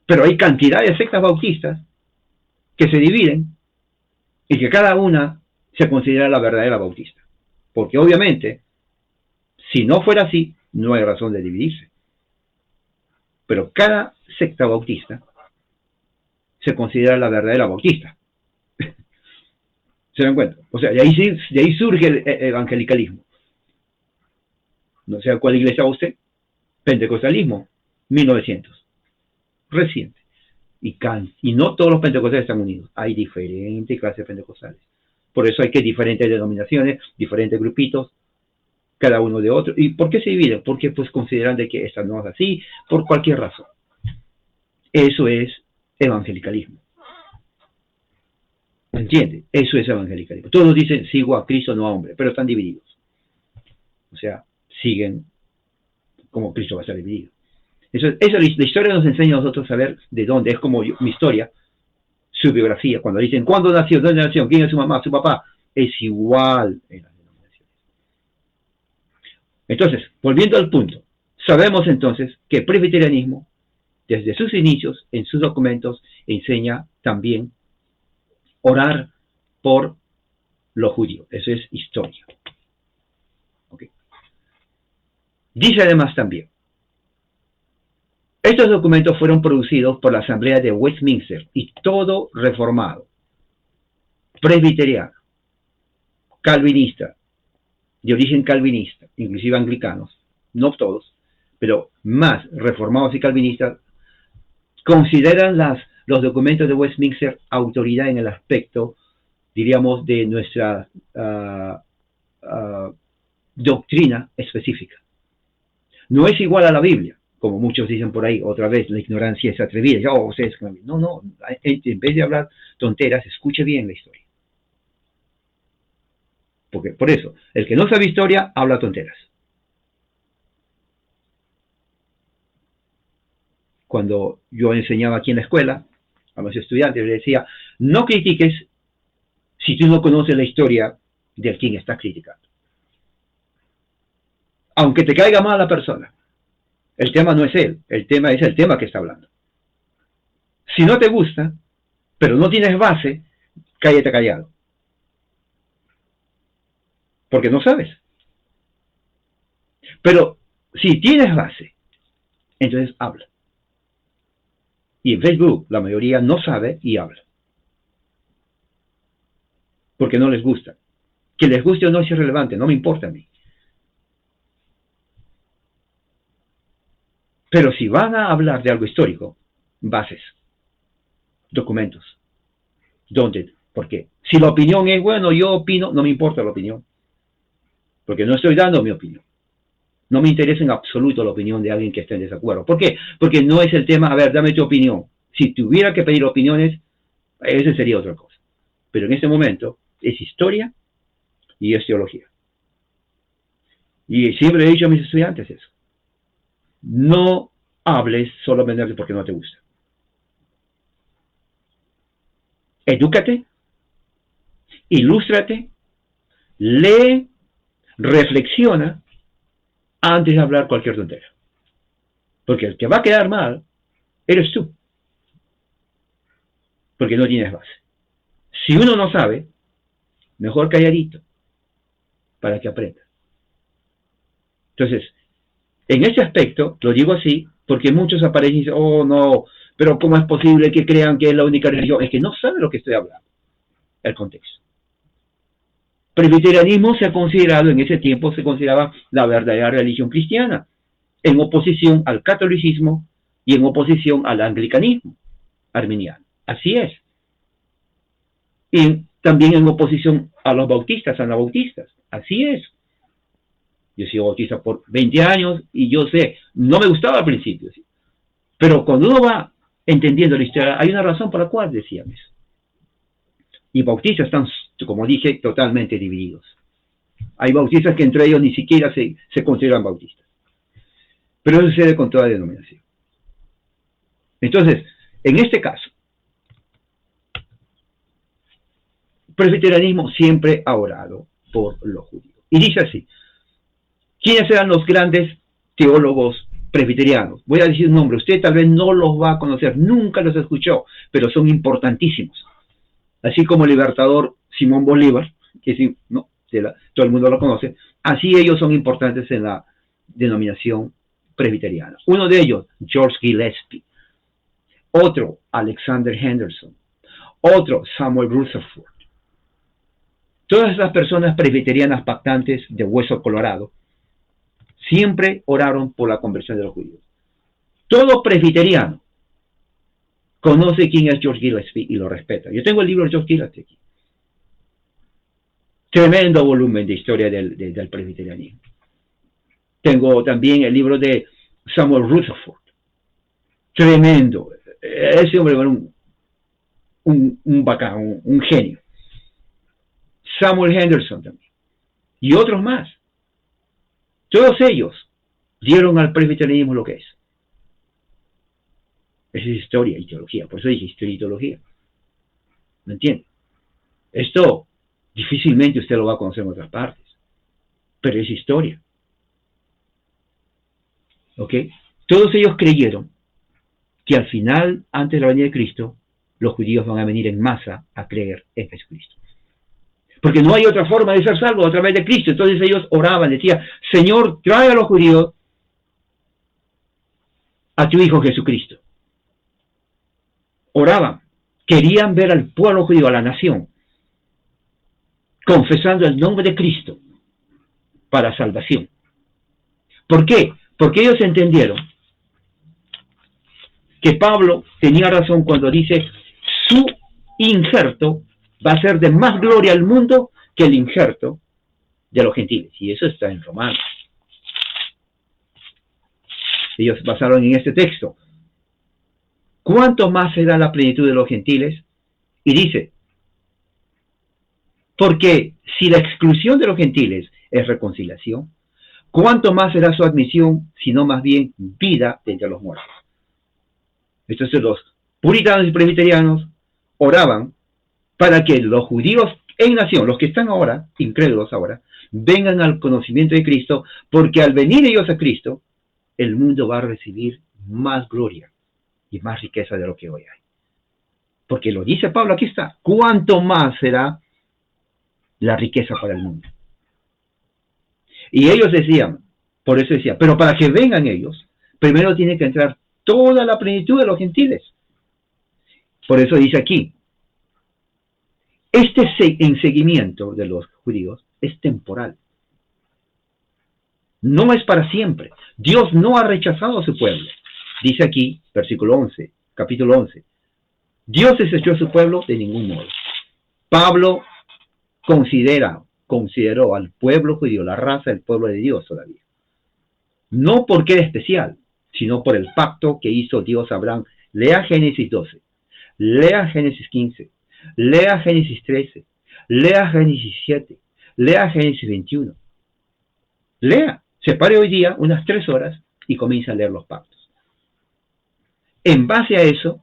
Pero hay cantidad de sectas bautistas que se dividen y que cada una se considera la verdadera bautista. Porque obviamente, si no fuera así, no hay razón de dividirse. Pero cada secta bautista se considera la verdadera bautista. ¿Se dan cuenta? O sea, de ahí surge el evangelicalismo. No sé a cuál iglesia va usted. Pentecostalismo, 1900. Reciente. Y no todos los pentecostales están unidos. Hay diferentes clases de pentecostales. Por eso hay que diferentes denominaciones, diferentes grupitos, cada uno de otro. ¿Y por qué se dividen? Porque pues consideran de que esta no es así, por cualquier razón. Eso es evangelicalismo. ¿Entiende? Eso es evangelicalismo. Todos dicen, sigo a Cristo, no a hombre, pero están divididos. O sea, siguen como Cristo va a estar dividido. La historia nos enseña a nosotros a saber de dónde. Es como mi historia, su biografía. Cuando dicen, ¿cuándo nació? ¿Dónde nació? ¿Quién es su mamá? ¿Su papá? Es igual en las denominaciones. Entonces, volviendo al punto, sabemos entonces que el presbiterianismo, desde sus inicios, en sus documentos, enseña también orar por los judíos. Eso es historia. ¿Okay? Dice además también, estos documentos fueron producidos por la Asamblea de Westminster y todo reformado, presbiteriano, calvinista, de origen calvinista, inclusive anglicanos, no todos, pero más reformados y calvinistas, consideran los documentos de Westminster autoridad en el aspecto, diríamos, de nuestra doctrina específica. No es igual a la Biblia, como muchos dicen por ahí, otra vez, la ignorancia es atrevida. No, en vez de hablar tonteras, escuche bien la historia. Porque, por eso, el que no sabe historia, habla tonteras. Cuando yo enseñaba aquí en la escuela, a los estudiantes les decía, no critiques si tú no conoces la historia de quien estás criticando. Aunque te caiga mal la persona. El tema no es él, el tema es el tema que está hablando. Si no te gusta, pero no tienes base, cállate callado. Porque no sabes. Pero si tienes base, entonces habla. Y en Facebook la mayoría no sabe y habla. Porque no les gusta. Que les guste o no es irrelevante, no me importa a mí. Pero si van a hablar de algo histórico, bases, documentos. ¿Dónde? ¿Por qué? Si la opinión es, bueno, yo opino, no me importa la opinión. Porque no estoy dando mi opinión. No me interesa en absoluto la opinión de alguien que esté en desacuerdo. ¿Por qué? Porque no es el tema, a ver, dame tu opinión. Si tuviera que pedir opiniones, ese sería otra cosa. Pero en este momento es historia y es teología. Y siempre he dicho a mis estudiantes eso. No hables solamente porque no te gusta. Edúcate, ilústrate, lee, reflexiona antes de hablar cualquier tontería. Porque el que va a quedar mal eres tú. Porque no tienes base. Si uno no sabe, mejor calladito para que aprenda. Entonces, en ese aspecto, lo digo así, porque muchos aparecen y dicen, oh no, pero ¿cómo es posible que crean que es la única religión? Es que no saben lo que estoy hablando, el contexto. Presbiterianismo se ha considerado, en ese tiempo se consideraba la verdadera religión cristiana, en oposición al catolicismo y en oposición al anglicanismo arminiano. Así es. Y también en oposición a los bautistas, anabautistas. Así es. Yo he sido bautista por 20 años y yo sé, no me gustaba al principio, ¿sí? Pero cuando uno va entendiendo la historia, hay una razón por la cual decían eso. Y bautistas están, como dije, totalmente divididos. Hay bautistas que entre ellos ni siquiera se consideran bautistas. Pero eso sucede con toda denominación. Entonces, en este caso, el presbiterianismo siempre ha orado por los judíos. Y dice así, ¿quiénes eran los grandes teólogos presbiterianos? Voy a decir un nombre, usted tal vez no los va a conocer, nunca los escuchó, pero son importantísimos. Así como el libertador Simón Bolívar, que sí, no, todo el mundo lo conoce, así ellos son importantes en la denominación presbiteriana. Uno de ellos, George Gillespie. Otro, Alexander Henderson. Otro, Samuel Rutherford. Todas esas personas presbiterianas pactantes de hueso colorado siempre oraron por la conversión de los judíos. Todo presbiteriano conoce quién es George Gillespie y lo respeta. Yo tengo el libro de George Gillespie aquí. Tremendo volumen de historia del presbiterianismo. Tengo también el libro de Samuel Rutherford. Tremendo. Ese hombre era un bacán, un genio. Samuel Henderson también. Y otros más. Todos ellos dieron al presbiterianismo lo que es. Esa es historia y teología. Por eso dije historia y teología. ¿Me entiende? Esto difícilmente usted lo va a conocer en otras partes. Pero es historia. ¿Ok? Todos ellos creyeron que al final, antes de la venida de Cristo, los judíos van a venir en masa a creer en Jesucristo. Porque no hay otra forma de ser salvos a través de Cristo. Entonces ellos oraban, decían, Señor, trae a los judíos a tu Hijo Jesucristo. Oraban, querían ver al pueblo judío, a la nación, confesando el nombre de Cristo para salvación. ¿Por qué? Porque ellos entendieron que Pablo tenía razón cuando dice, su injerto va a ser de más gloria al mundo que el injerto de los gentiles. Y eso está en Romanos. Ellos basaron en este texto. ¿Cuánto más será la plenitud de los gentiles? Y dice, porque si la exclusión de los gentiles es reconciliación, ¿cuánto más será su admisión, sino más bien vida de entre los muertos? Entonces los puritanos y presbiterianos oraban para que los judíos en nación, los que están ahora, incrédulos ahora, vengan al conocimiento de Cristo, porque al venir ellos a Cristo, el mundo va a recibir más gloria y más riqueza de lo que hoy hay. Porque lo dice Pablo, aquí está, ¿cuánto más será la riqueza para el mundo? Y ellos decían, por eso decía, pero para que vengan ellos, primero tiene que entrar toda la plenitud de los gentiles. Por eso dice aquí, este enseguimiento de los judíos es temporal. No es para siempre. Dios no ha rechazado a su pueblo. Dice aquí, versículo 11, capítulo 11. Dios desechó a su pueblo de ningún modo. Pablo consideró al pueblo judío, la raza del pueblo de Dios todavía. No porque era especial, sino por el pacto que hizo Dios a Abraham. Lea Génesis 12, lea Génesis 15, lea Génesis 13, lea Génesis 7, lea Génesis 21. Lea, se pare hoy día unas 3 horas y comienza a leer los pactos. En base a eso,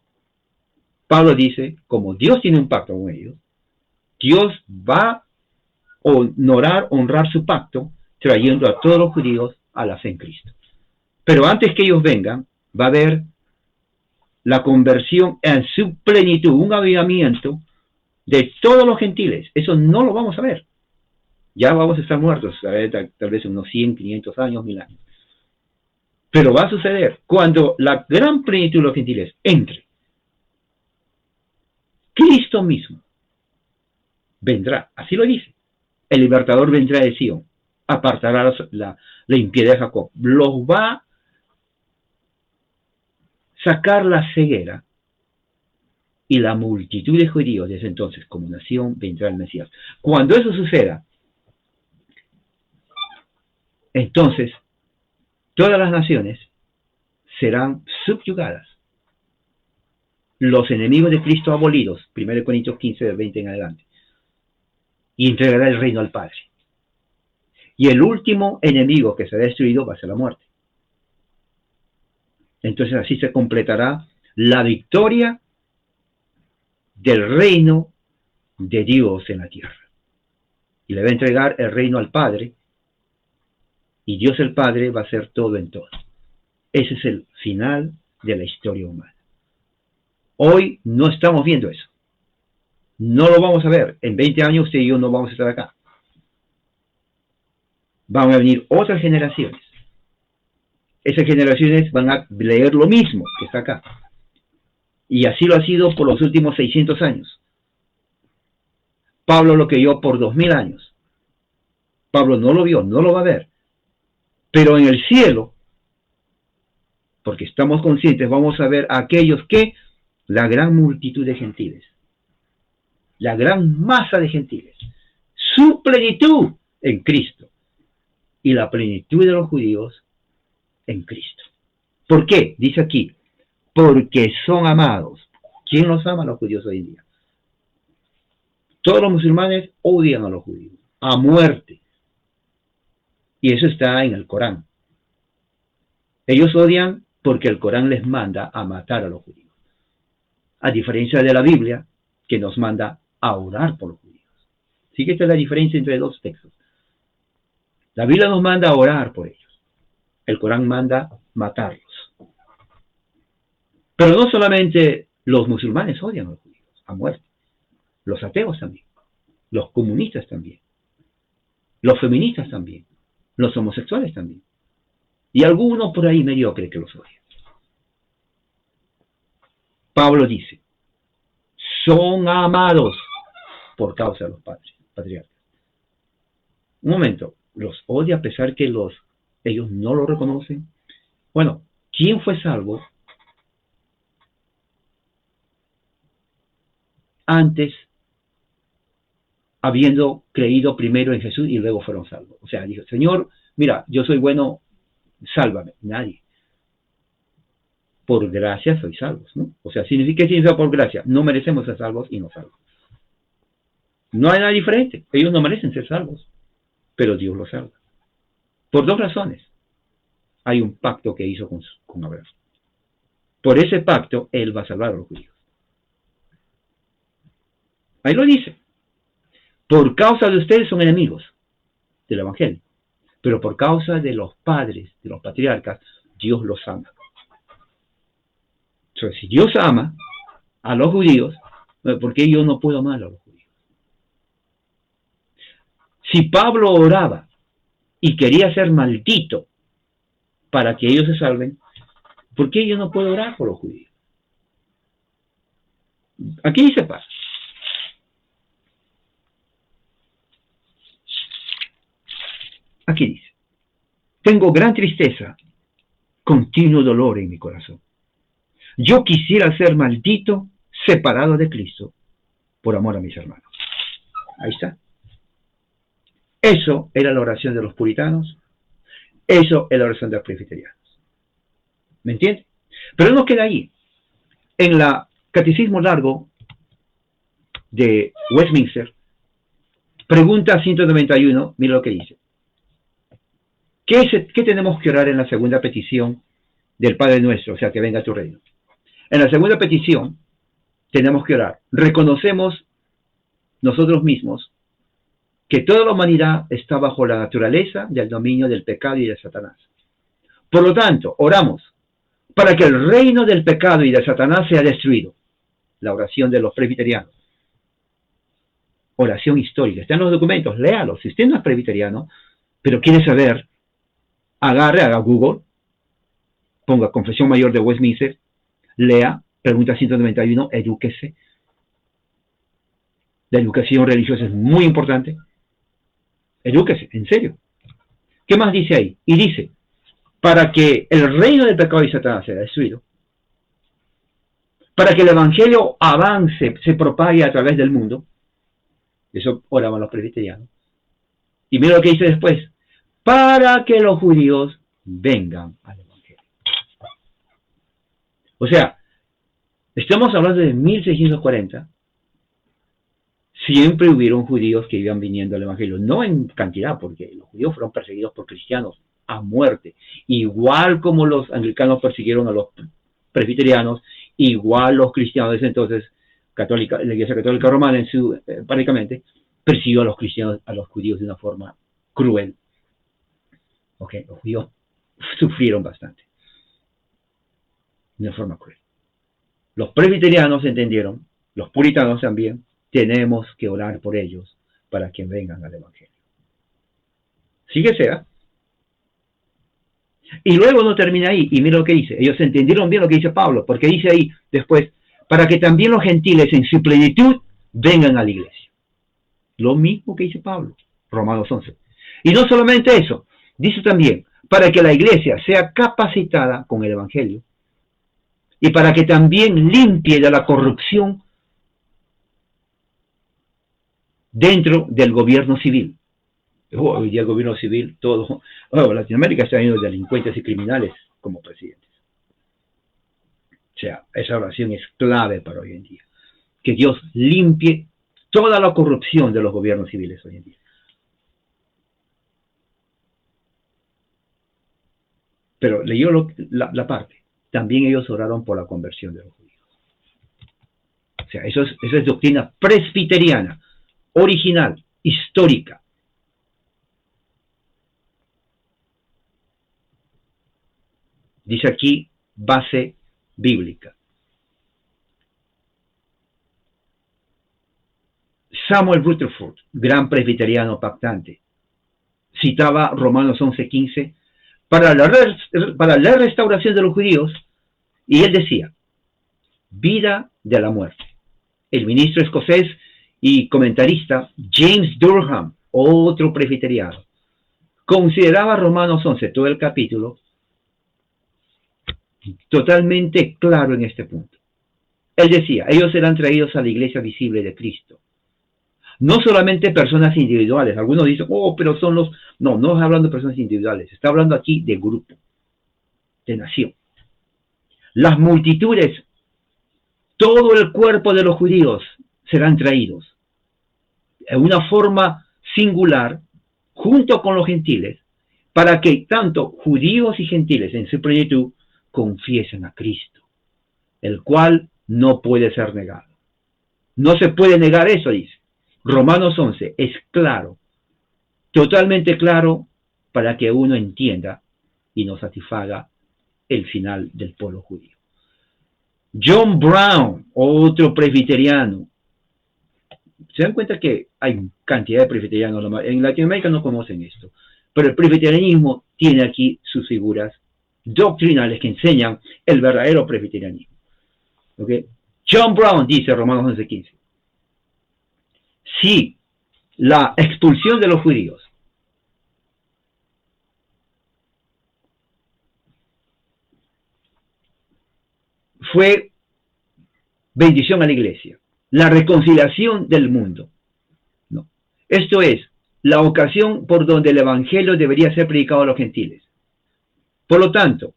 Pablo dice, como Dios tiene un pacto con ellos, Dios va a honrar su pacto trayendo a todos los judíos a la fe en Cristo. Pero antes que ellos vengan, va a haber la conversión en su plenitud, un avivamiento de todos los gentiles. Eso no lo vamos a ver. Ya vamos a estar muertos, tal vez unos 100, 500 años, 1000 años. Pero va a suceder cuando la gran plenitud de los gentiles entre. Cristo mismo vendrá, así lo dice. El libertador vendrá de Sion, apartará la impiedad de Jacob, los va a sacar la ceguera, y la multitud de judíos desde entonces como nación vendrá el Mesías. Cuando eso suceda, entonces todas las naciones serán subyugadas, los enemigos de Cristo abolidos, 1 Corintios 15, del 20 en adelante, y entregará el reino al Padre. Y el último enemigo que será destruido va a ser la muerte. Entonces así se completará la victoria del reino de Dios en la tierra. Y le va a entregar el reino al Padre, y Dios el Padre va a hacer todo en todo. Ese es el final de la historia humana. Hoy no estamos viendo eso. No lo vamos a ver. En 20 años usted y yo no vamos a estar acá. Van a venir otras generaciones. Esas generaciones van a leer lo mismo que está acá. Y así lo ha sido por los últimos 600 años. Pablo lo creyó por 2000 años. Pablo no lo vio, no lo va a ver. Pero en el cielo, porque estamos conscientes, vamos a ver a aquellos que, la gran multitud de gentiles, la gran masa de gentiles, su plenitud en Cristo, y la plenitud de los judíos en Cristo. ¿Por qué? Dice aquí, porque son amados. ¿Quién los ama a los judíos hoy en día? Todos los musulmanes odian a los judíos, a muerte. Y eso está en el Corán. Ellos odian porque el Corán les manda a matar a los judíos. A diferencia de la Biblia, que nos manda a orar por los judíos. Así que esta es la diferencia entre dos textos. La Biblia nos manda a orar por ellos. El Corán manda matarlos. Pero no solamente los musulmanes odian a los judíos a muerte. Los ateos también. Los comunistas también. Los feministas también. Los homosexuales también. Y algunos por ahí mediocres que los odian. Pablo dice, son amados por causa de los padres, patriarcas. Un momento, ¿los odia a pesar que ellos no lo reconocen? Bueno, ¿quién fue salvo antes, habiendo creído primero en Jesús y luego fueron salvos? O sea, dijo, Señor, mira, yo soy bueno, sálvame. Nadie. Por gracia sois salvos, ¿no? O sea, ¿qué significa por gracia? No merecemos ser salvos y no salvos. No hay nada diferente. Ellos no merecen ser salvos, pero Dios los salva. Por dos razones. Hay un pacto que hizo con Abraham. Por ese pacto, Él va a salvar a los judíos. Ahí lo dice. Por causa de ustedes son enemigos del Evangelio. Pero por causa de los padres, de los patriarcas, Dios los ama. Entonces, si Dios ama a los judíos, ¿por qué yo no puedo amar a los judíos? Si Pablo oraba y quería ser maldito para que ellos se salven, ¿por qué yo no puedo orar por los judíos? Aquí dice paz. Aquí dice, tengo gran tristeza, continuo dolor en mi corazón. Yo quisiera ser maldito, separado de Cristo, por amor a mis hermanos. Ahí está. Eso era la oración de los puritanos. Eso es la oración de los presbiterianos. ¿Me entiendes? Pero no queda ahí. En la Catecismo Largo de Westminster, pregunta 191, mira lo que dice. ¿Qué tenemos que orar en la segunda petición del Padre Nuestro? O sea, que venga tu reino. En la segunda petición tenemos que orar. Reconocemos nosotros mismos que toda la humanidad está bajo la naturaleza del dominio del pecado y de Satanás. Por lo tanto, oramos para que el reino del pecado y de Satanás sea destruido. La oración de los presbiterianos. Oración histórica. Está en los documentos, léalo. Si usted no es presbiteriano, pero quiere saber, haga Google, ponga Confesión Mayor de Westminster, lea, pregunta 191, edúquese. La educación religiosa es muy importante. Edúquese, en serio. ¿Qué más dice ahí? Y dice, para que el reino del pecado y Satanás sea destruido, para que el evangelio avance, se propague a través del mundo, eso oraban los presbiterianos. Y mira lo que dice después, para que los judíos vengan al evangelio. O sea, estamos hablando de 1640, siempre hubieron judíos que iban viniendo al evangelio, no en cantidad, porque los judíos fueron perseguidos por cristianos a muerte, igual como los anglicanos persiguieron a los presbiterianos, igual los cristianos entonces, la Iglesia Católica Romana prácticamente persiguió a los cristianos, a los judíos de una forma cruel. Okay, los judíos sufrieron bastante, de una forma cruel. Los presbiterianos entendieron, los puritanos también, tenemos que orar por ellos para que vengan al evangelio. Síguese, ¿eh? Y luego no termina ahí, y mira lo que dice. Ellos entendieron bien lo que dice Pablo, porque dice ahí después, para que también los gentiles en su plenitud vengan a la iglesia. Lo mismo que dice Pablo, Romanos 11. Y no solamente eso, dice también, para que la iglesia sea capacitada con el evangelio, y para que también limpie de la corrupción dentro del gobierno civil. Hoy día el gobierno civil, todo, Latinoamérica está lleno de delincuentes y criminales como presidentes. O sea, esa oración es clave para hoy en día. Que Dios limpie toda la corrupción de los gobiernos civiles hoy en día. Pero leyó la parte. también ellos oraron por la conversión de los judíos. O sea, eso es doctrina presbiteriana, original, histórica. Dice aquí, base bíblica. Samuel Rutherford, gran presbiteriano pactante, citaba Romanos 11:15 para la restauración de los judíos, y él decía, vida de la muerte. El ministro escocés y comentarista James Durham, otro presbiteriano, consideraba Romanos 11, todo el capítulo, totalmente claro en este punto. Él decía, ellos serán traídos a la iglesia visible de Cristo. No solamente personas individuales. Algunos dicen, pero son los... No, no está hablando de personas individuales. Está hablando aquí de grupo, de nación. Las multitudes, todo el cuerpo de los judíos serán traídos en una forma singular, junto con los gentiles, para que tanto judíos y gentiles en su plenitud confiesen a Cristo, el cual no puede ser negado. No se puede negar eso, dice. Romanos 11 es claro, totalmente claro, para que uno entienda y no satisfaga el final del pueblo judío. John Brown, otro presbiteriano. Se dan cuenta que hay cantidad de presbiterianos. En Latinoamérica no conocen esto, pero el presbiterianismo tiene aquí sus figuras doctrinales que enseñan el verdadero presbiterianismo. ¿Okay? John Brown dice, Romanos 11:15, si la expulsión de los judíos fue bendición a la iglesia, la reconciliación del mundo, ¿no? Esto es la ocasión por donde el evangelio debería ser predicado a los gentiles. Por lo tanto,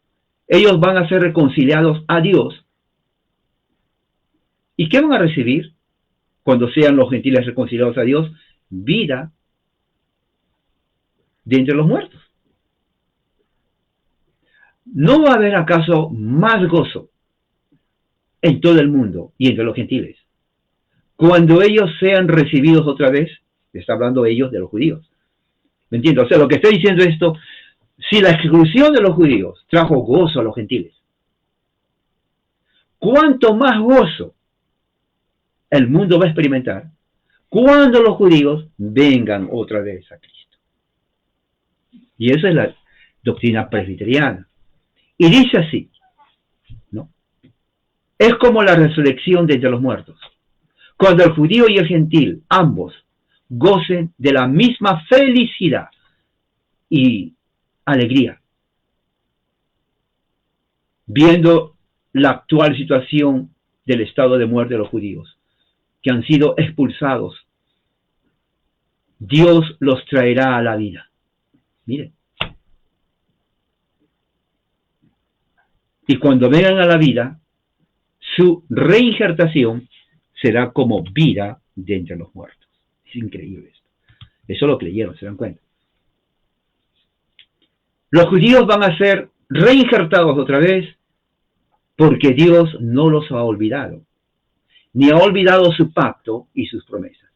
ellos van a ser reconciliados a Dios. ¿Y qué van a recibir cuando sean los gentiles reconciliados a Dios? Vida de entre los muertos. ¿No va a haber acaso más gozo en todo el mundo y entre los gentiles cuando ellos sean recibidos otra vez? Está hablando ellos de los judíos. ¿Me entiendes? O sea, lo que estoy diciendo es esto: si la exclusión de los judíos trajo gozo a los gentiles, ¿cuánto más gozo el mundo va a experimentar cuando los judíos vengan otra vez a Cristo? Y esa es la doctrina presbiteriana. Y dice así, ¿no? Es como la resurrección de entre los muertos, cuando el judío y el gentil, ambos, gocen de la misma felicidad y alegría, viendo la actual situación del estado de muerte de los judíos, que han sido expulsados. Dios los traerá a la vida. Miren. Y cuando vengan a la vida, su reinjertación será como vida de entre los muertos. Es increíble esto. Eso lo creyeron, ¿se dan cuenta? Los judíos van a ser reinjertados otra vez porque Dios no los ha olvidado, ni ha olvidado su pacto y sus promesas.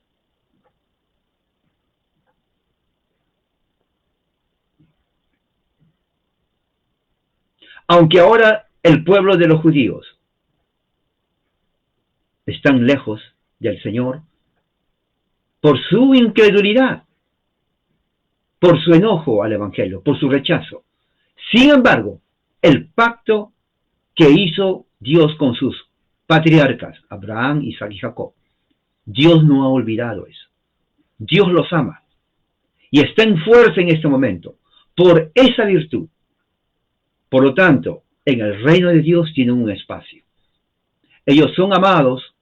Aunque ahora el pueblo de los judíos están lejos del Señor por su incredulidad, por su enojo al Evangelio, por su rechazo. Sin embargo, el pacto que hizo Dios con sus patriarcas, Abraham, Isaac y Jacob, Dios no ha olvidado eso. Dios los ama y está en fuerza en este momento por esa virtud. Por lo tanto, en el reino de Dios tienen un espacio. Ellos son amados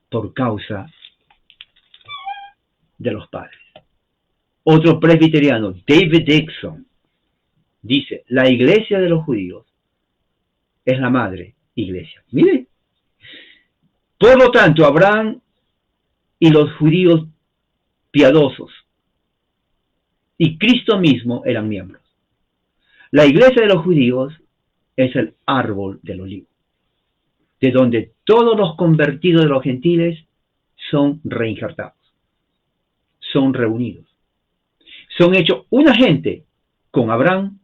por causa de los padres. Otro presbiteriano, David Dixon, dice, la iglesia de los judíos es la madre iglesia. Mire. Por lo tanto, Abraham y los judíos piadosos y Cristo mismo eran miembros. La iglesia de los judíos es el árbol del olivo, de donde todos los convertidos de los gentiles son reinjertados, son reunidos, son hechos una gente con Abraham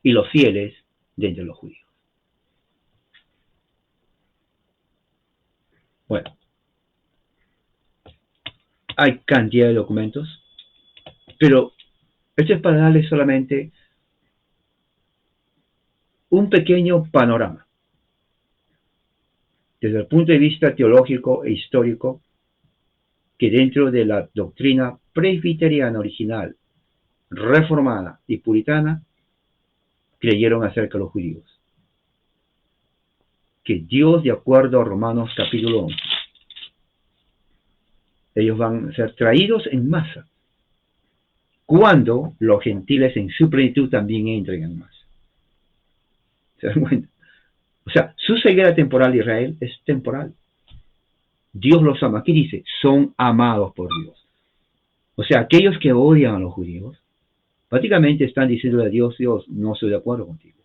y los fieles de entre los judíos. Bueno, hay cantidad de documentos, pero esto es para darles solamente un pequeño panorama. Desde el punto de vista teológico e histórico, que dentro de la doctrina presbiteriana original, reformada y puritana, creyeron acerca de los judíos. Que Dios, de acuerdo a Romanos capítulo 11, ellos van a ser traídos en masa, cuando los gentiles en su plenitud también entren en masa. ¿Se dan cuenta? O sea, su ceguera temporal de Israel es temporal. Dios los ama. Aquí dice, son amados por Dios. O sea, aquellos que odian a los judíos, prácticamente están diciendo a Dios, Dios, no estoy de acuerdo contigo.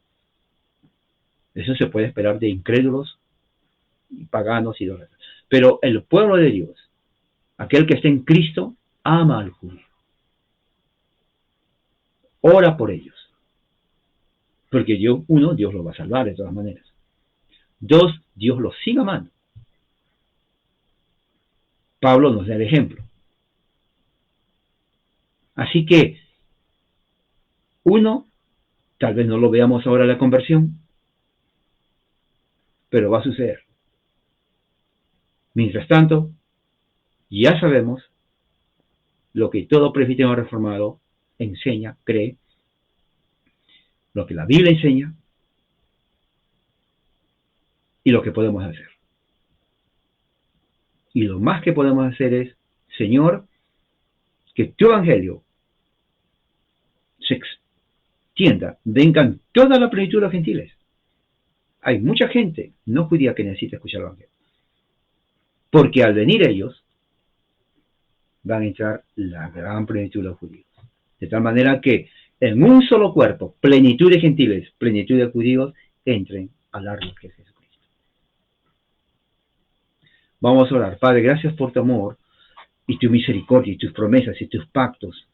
Eso se puede esperar de incrédulos, paganos y idólatras. Pero el pueblo de Dios, aquel que está en Cristo, ama al judío. Ora por ellos. Porque Dios, uno, Dios los va a salvar de todas maneras. Dos, Dios los sigue amando. Pablo nos da el ejemplo. Así que, uno, tal vez no lo veamos ahora la conversión, pero va a suceder. Mientras tanto, ya sabemos lo que todo presbítero reformado enseña, cree, lo que la Biblia enseña y lo que podemos hacer. Y lo más que podemos hacer es, Señor, que tu evangelio se extienda, vengan toda la plenitud de los gentiles. Hay mucha gente no judía que necesita escuchar el evangelio. Porque al venir ellos, van a entrar la gran plenitud de los judíos. De tal manera que en un solo cuerpo, plenitud de gentiles, plenitud de judíos, entren al árbol que es Jesucristo. Vamos a orar. Padre, gracias por tu amor y tu misericordia y tus promesas y tus pactos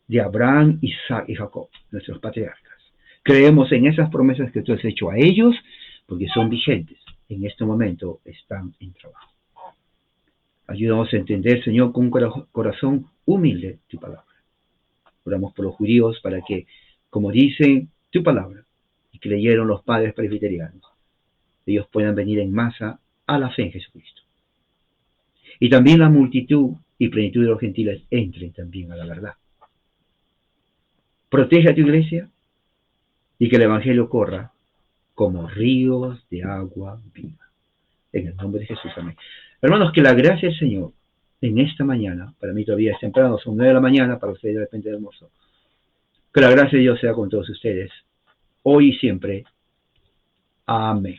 de Abraham, Isaac y Jacob, nuestros patriarcas. Creemos en esas promesas que tú has hecho a ellos porque son vigentes. En este momento están en trabajo. Ayúdanos a entender, Señor, con un corazón humilde tu palabra. Oramos por los judíos para que, como dice tu palabra, y que leyeron los padres presbiterianos, ellos puedan venir en masa a la fe en Jesucristo. Y también la multitud y plenitud de los gentiles entren también a la verdad. Protege a tu iglesia y que el evangelio corra como ríos de agua viva. En el nombre de Jesús, amén. Hermanos, que la gracia del Señor en esta mañana, para mí todavía es temprano, son 9 de la mañana, para ustedes de repente de almuerzo. Que la gracia de Dios sea con todos ustedes, hoy y siempre. Amén.